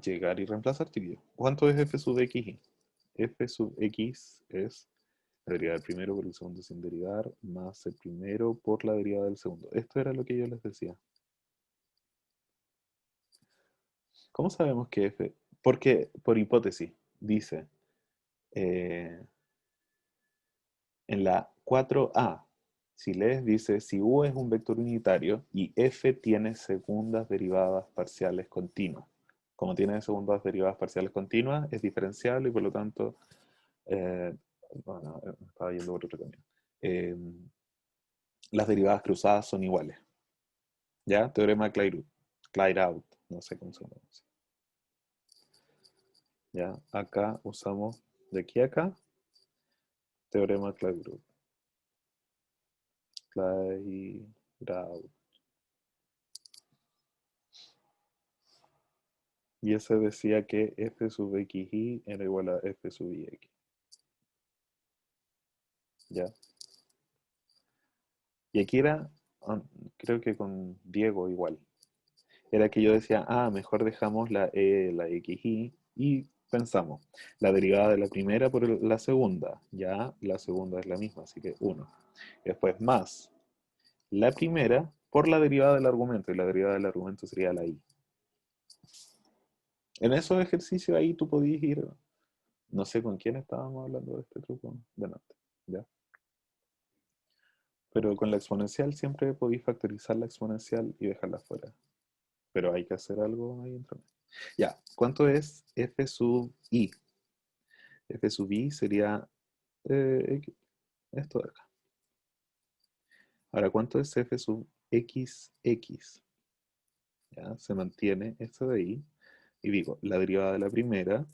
llegar y reemplazar, chiquillos. ¿Cuánto es f sub x y? F sub x es la derivada del primero por el segundo sin derivar, más el primero por la derivada del segundo. Esto era lo que yo les decía. ¿Cómo sabemos que f? Porque, por hipótesis, dice en la 4a, si lees, dice si u es un vector unitario y f tiene segundas derivadas parciales continuas. Como tiene segundas derivadas parciales continuas, es diferenciable y por lo tanto, bueno, me estaba yendo por otro camino. Las derivadas cruzadas son iguales. ¿Ya? Teorema Clairaut, no sé cómo se llama. ¿Ya? Acá usamos de aquí a acá, teorema Clairaut. Y ese decía que f sub xy era igual a f sub ix. ¿Ya? Y aquí era, creo que con Diego igual. Era que yo decía, mejor dejamos la e, la xy y pensamos, la derivada de la primera por la segunda. Ya la segunda es la misma, así que 1. Después más la primera por la derivada del argumento, y la derivada del argumento sería la y. En esos ejercicios ahí tú podías ir, no sé con quién estábamos hablando de este truco delante, ¿ya? Pero con la exponencial siempre podéis factorizar la exponencial y dejarla fuera. Pero hay que hacer algo ahí entre medio. Ya, ¿cuánto es f sub i? F sub i sería esto de acá. Ahora, ¿cuánto es f sub xx? ¿Ya? Se mantiene esto de ahí. Y digo, la derivada de la primera,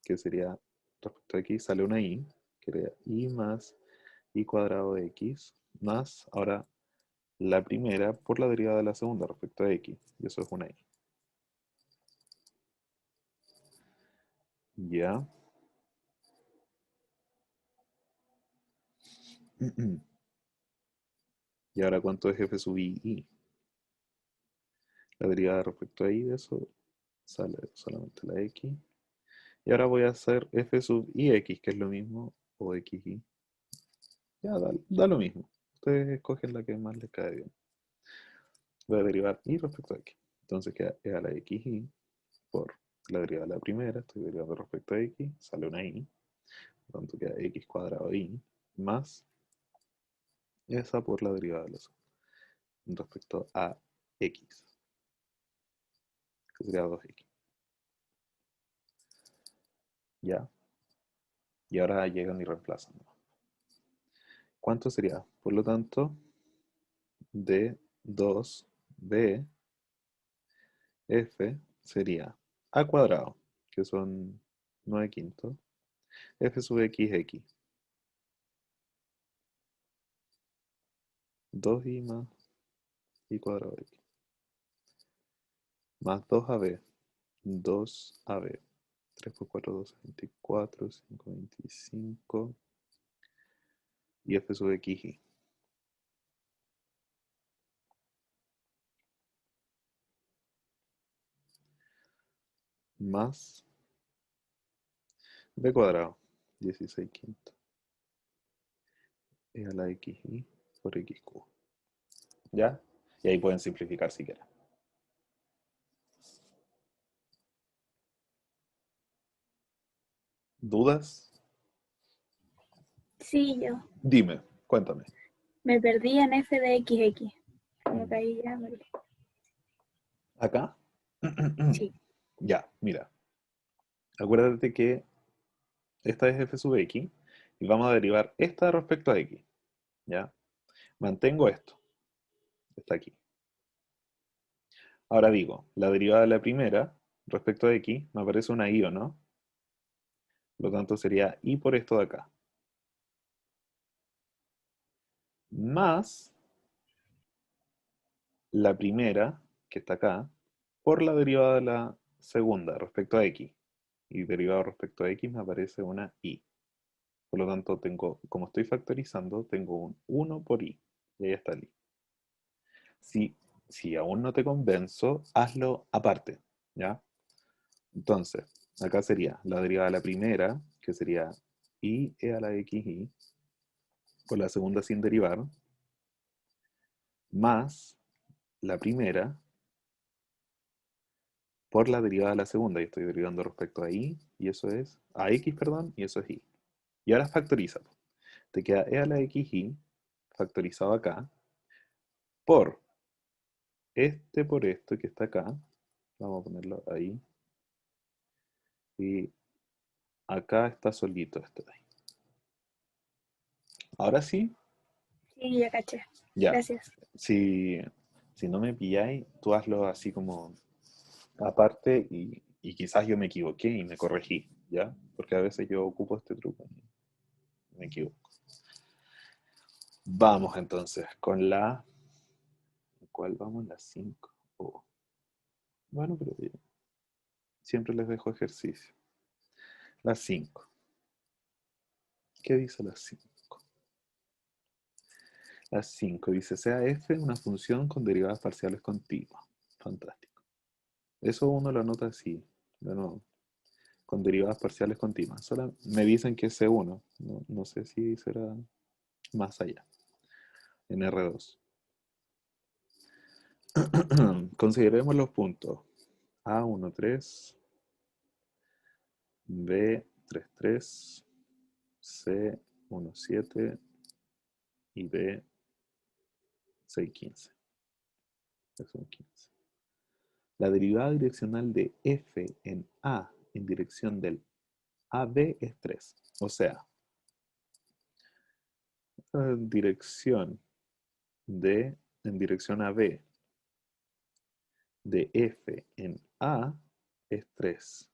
que sería respecto a x, sale una y, que sería y más y cuadrado de x, más, ahora, la primera por la derivada de la segunda respecto a x, y eso es una y. Ya. Y ahora, ¿cuánto es f sub i? La derivada respecto a y de eso sale solamente la x. Y ahora voy a hacer f sub ix, que es lo mismo, o xy. Ya, da lo mismo. Ustedes escogen la que más les cae bien. Voy a derivar y respecto a x. Entonces queda e a la xy por la derivada de la primera, estoy derivando respecto a x, sale una y, por tanto queda x cuadrado y, más esa por la derivada de la segunda, respecto a x, que sería 2x. Ya. Y ahora llegan y reemplazan. ¿Cuánto sería? Por lo tanto, de 2b f sería a cuadrado, que son 9 quintos, f sub xx, 2i más y cuadrado de x, más 2ab, 2ab, 3 por 4, 12, 24, 5, 25, y f sub xy, más b cuadrado, 16 quintos, es a la xy por x cubo. ¿Ya? Y ahí pueden simplificar si quieren. ¿Dudas? Sí, yo. Dime, cuéntame. Me perdí en f de xx. Como que ahí ya me... ¿Acá? Sí. Ya, mira. Acuérdate que esta es f sub x y vamos a derivar esta respecto a x. ¿Ya? Mantengo esto. Está aquí. Ahora digo, la derivada de la primera respecto a x me aparece una y, ¿o no? Por lo tanto sería y por esto de acá. Más la primera, que está acá, por la derivada de la segunda respecto a x. Y derivado respecto a x me aparece una y. Por lo tanto, tengo, como estoy factorizando, tengo un 1 por i. Y ahí está el i. Si aún no te convenzo, hazlo aparte. ¿Ya? Entonces, acá sería la derivada de la primera, que sería i e a la xi, por la segunda sin derivar, más la primera por la derivada de la segunda, y estoy derivando respecto a i, y eso es, a x, perdón, y eso es i. Y ahora factoriza. Te queda e a la xi factorizado acá, por por esto que está acá, vamos a ponerlo ahí, y acá está solito este de ahí. Ahora sí, Sí, ya caché. ya. Gracias. Si no me pilláis, tú hazlo así como aparte y quizás yo me equivoqué y me corregí, ¿ya? Porque a veces yo ocupo este truco y me equivoco. Vamos entonces con la... ¿Cuál vamos? La 5. Oh. Bueno, pero siempre les dejo ejercicio. La 5. ¿Qué dice la 5? La 5 dice, sea f una función con derivadas parciales continuas. Fantástico. Eso uno lo anota así, de nuevo, con derivadas parciales continuas. Solo me dicen que es C1, no sé si será más allá, en R2. Consideremos los puntos A13, B33, C17 y D615. Son 15. La derivada direccional de f en A en dirección del AB es 3. O sea, dirección en dirección AB de f en A es 3.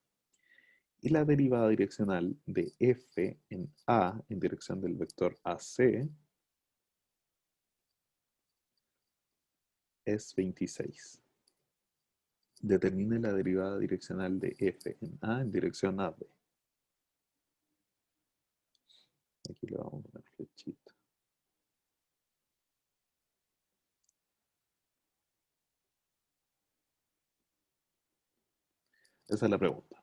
Y la derivada direccional de f en A en dirección del vector AC es 26. Determine la derivada direccional de f en A en dirección AB. Aquí le vamos a poner flechita. Esa es la pregunta.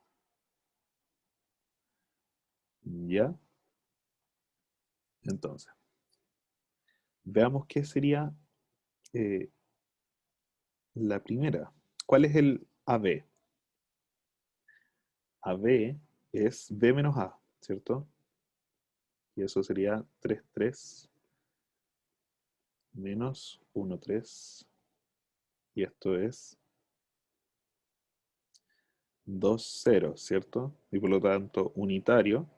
¿Ya? Entonces, veamos qué sería eh, la primera. ¿Cuál es el AB? AB es B menos A, ¿cierto? Y eso sería 3, 3 menos 1, 3. Y esto es 2, 0, ¿cierto? Y por lo tanto, unitario,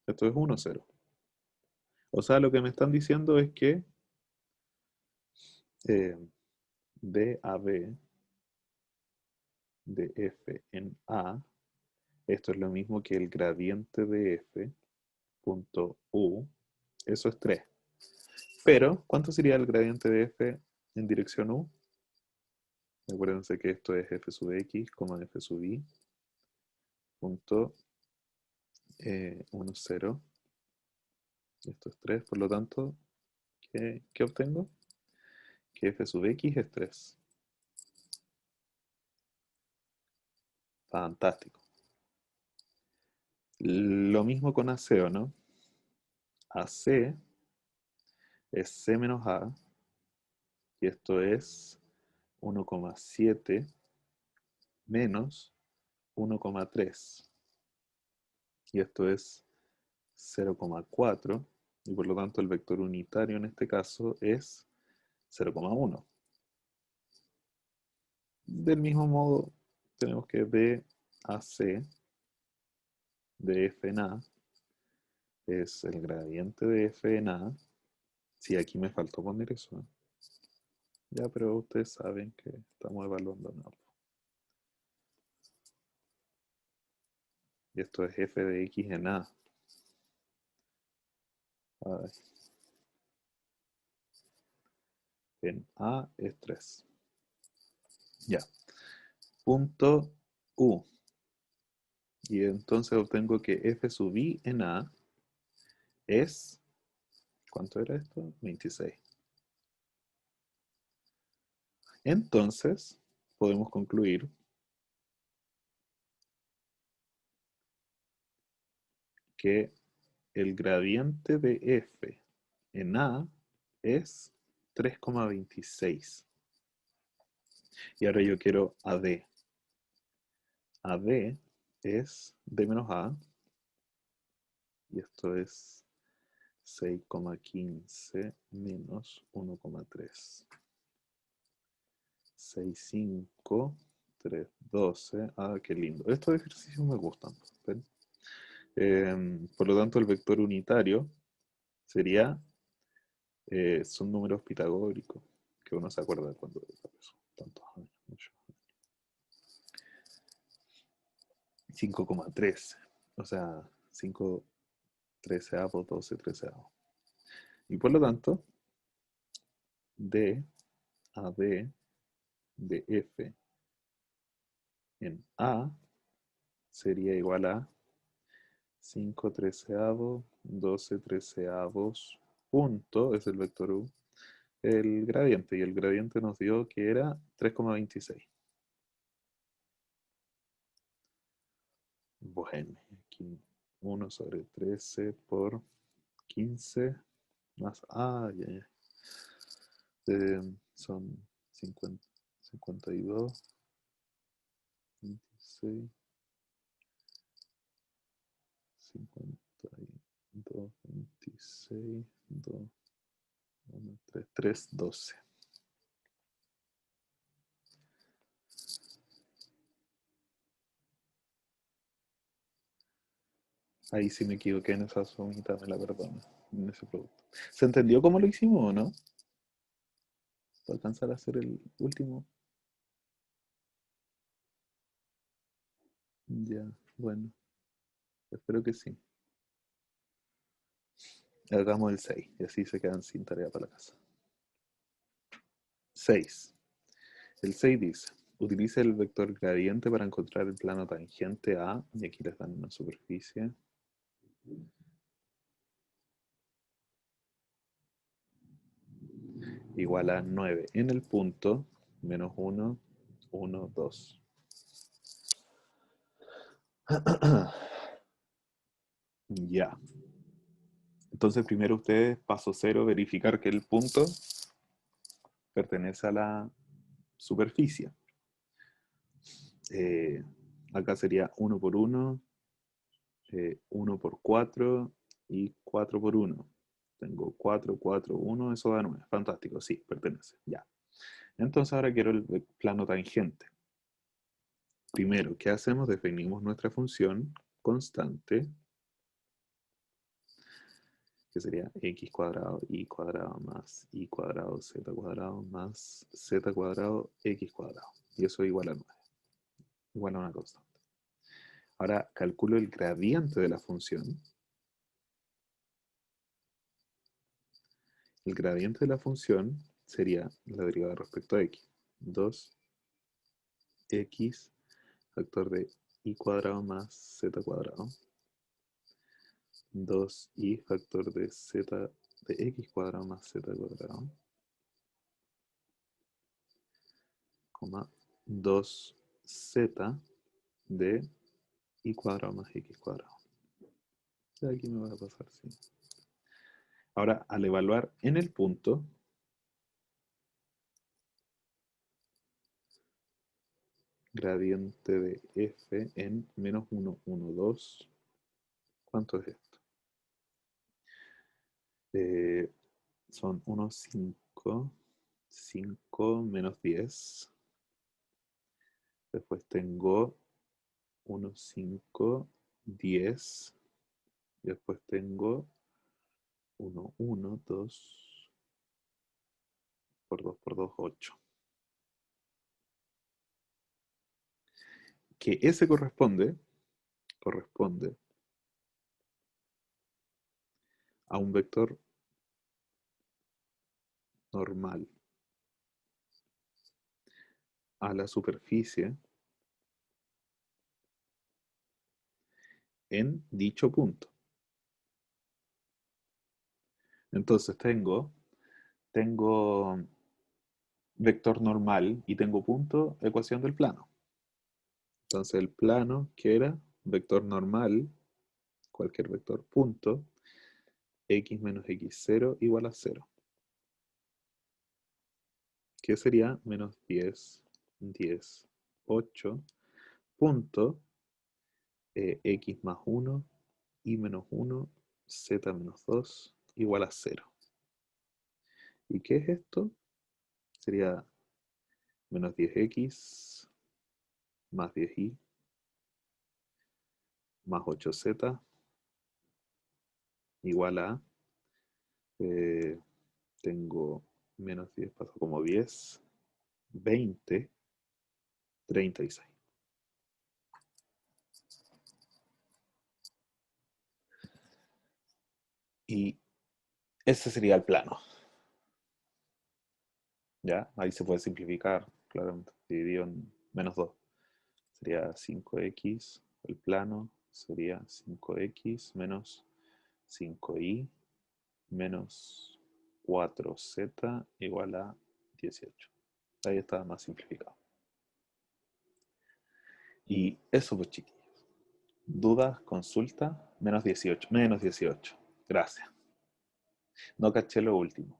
esto es 1, 0. O sea, lo que me están diciendo es que eh, DAB de F en A, esto es lo mismo que el gradiente de F punto U, eso es 3. Pero, ¿cuánto sería el gradiente de F en dirección U? Acuérdense que esto es F sub X, F sub Y, punto 1, 0. Esto es 3, por lo tanto, ¿qué obtengo? Que F sub X es 3. Fantástico. Lo mismo con AC, ¿o no? AC es C menos A, y esto es 1,7 menos 1,3. Y esto es 0,4, y por lo tanto el vector unitario en este caso es 0,1. Del mismo modo, tenemos que BAC de F en A es el gradiente de F en A. Sí, aquí me faltó poner eso. Ya, pero ustedes saben que estamos evaluando nada. Y esto es F de X en A. Ay. En A es 3. Ya. Punto U. Y entonces obtengo que F sub I en A es, ¿cuánto era esto? 26. Entonces, podemos concluir que el gradiente de f en A es 3,26. Y ahora yo quiero AD. AD es D menos A, y esto es 6,15 menos 1,3. 6,5, 3,12. Ah, qué lindo. Estos ejercicios me gustan. ¿Ven? Por lo tanto, el vector unitario sería, son números pitagóricos, que uno se acuerda cuando eso, tantos años, muchos años. 5,13, o sea, 5 treceavos, 12 treceavos. Y por lo tanto, D a B de F en A sería igual a 5 treceavos, 12 treceavos, punto, es el vector U, el gradiente, y el gradiente nos dio que era 3,26. Bueno, aquí 1 sobre 13 por 15 más A, son 50, 52, 26, 52, 26, 2, 1, 3, 3, 12. Ahí sí me equivoqué en esa sumita, me la perdono, en ese producto. ¿Se entendió cómo lo hicimos o no? Para alcanzar a hacer el último. Ya, bueno, espero que sí. Hagamos el 6 y así se quedan sin tarea para la casa. 6. El 6 dice, utilice el vector gradiente para encontrar el plano tangente a, y aquí les dan una superficie. Igual a 9 en el punto, menos 1, 1, 2. Ya. Entonces primero ustedes, paso 0, verificar que el punto pertenece a la superficie. Acá sería 1 por 1, 1 por 4 y 4 por 1. Tengo 4, 4, 1, eso da 9. Fantástico, sí, pertenece. Ya. Entonces ahora quiero el plano tangente. Primero, ¿qué hacemos? Definimos nuestra función constante, que sería x cuadrado, y cuadrado más y cuadrado, z cuadrado más z cuadrado, x cuadrado. Y eso es igual a 9. Igual a una constante. Ahora calculo el gradiente de la función. El gradiente de la función sería la derivada respecto a x. 2x factor de y cuadrado más z cuadrado. 2y factor de z de x cuadrado más z cuadrado. 2z de y cuadrado más x cuadrado. Y aquí me va a pasar, sí. Ahora, al evaluar en el punto, gradiente de f en menos 1, 1, 2. ¿Cuánto es esto? Son 1, 5, 5 menos 10. Después tengo 1, 5, 10. Y después tengo 1, 1, 2, por 2, por 2, 8. Que ese corresponde a un vector normal a la superficie en dicho punto. Entonces tengo vector normal y tengo punto, ecuación del plano. Entonces el plano, que era vector normal cualquier vector, punto, x menos x0 igual a 0. Que sería menos 10, 10, 8, punto, x más 1, y menos 1, z menos 2, igual a 0. ¿Y qué es esto? Sería menos 10x más 10y más 8z igual a, tengo menos 10 pasa como 10, 20, 36. Y ese sería el plano. ¿Ya? Ahí se puede simplificar, claramente, dividido en menos 2. Sería 5x, el plano sería 5x menos 5y menos 4z igual a 18. Ahí está más simplificado. Y eso pues chiquillos. ¿Dudas? ¿Consulta? Menos 18. Menos 18. Gracias. No caché lo último.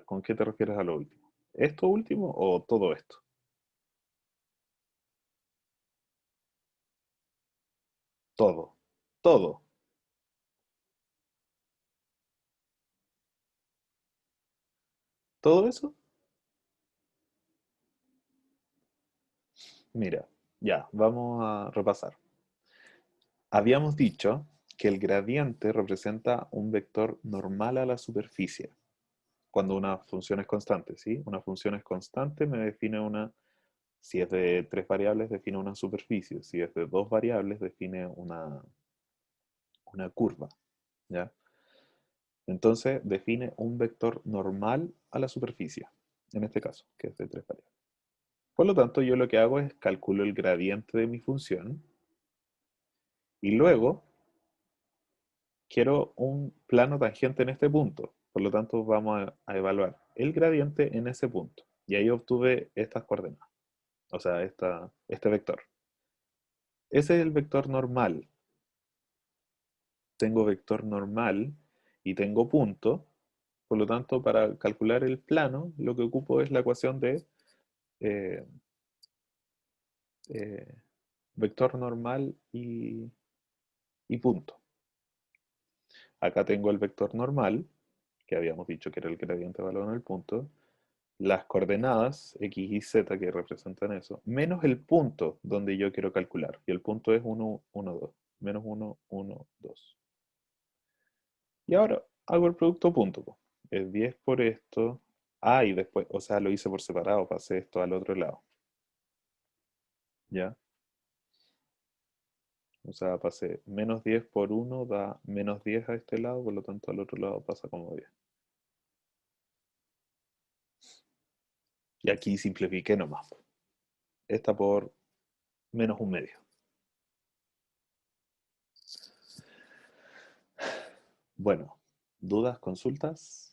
¿Con qué te refieres a lo último? ¿Esto último o todo esto? Todo. Todo. ¿Todo eso? Mira, ya, vamos a repasar. Habíamos dicho que el gradiente representa un vector normal a la superficie cuando una función es constante, ¿sí? Una función es constante, me define una, si es de 3 variables, define una superficie, si es de 2 variables, define una curva, ¿ya? Entonces, define un vector normal a la superficie, en este caso, que es de 3 variables. Por lo tanto, yo lo que hago es calculo el gradiente de mi función y luego quiero un plano tangente en este punto. Por lo tanto, vamos a evaluar el gradiente en ese punto. Y ahí obtuve estas coordenadas. O sea, este vector. Ese es el vector normal. Tengo vector normal y tengo punto. Por lo tanto, para calcular el plano, lo que ocupo es la ecuación de eh, eh, vector normal y punto. Acá tengo el vector normal, que habíamos dicho que era el gradiente evaluado en el punto, las coordenadas x y z que representan eso, menos el punto donde yo quiero calcular. Y el punto es 1, 1, 2. Menos 1, 1, 2. Y ahora hago el producto punto, po. Es 10 por esto. Ah, y después, o sea, lo hice por separado, pasé esto al otro lado. ¿Ya? O sea, pasé menos 10 por 1 da menos 10 a este lado, por lo tanto al otro lado pasa como 10. Y aquí simplifiqué nomás, po. Esta por menos un medio. Bueno, ¿dudas, consultas?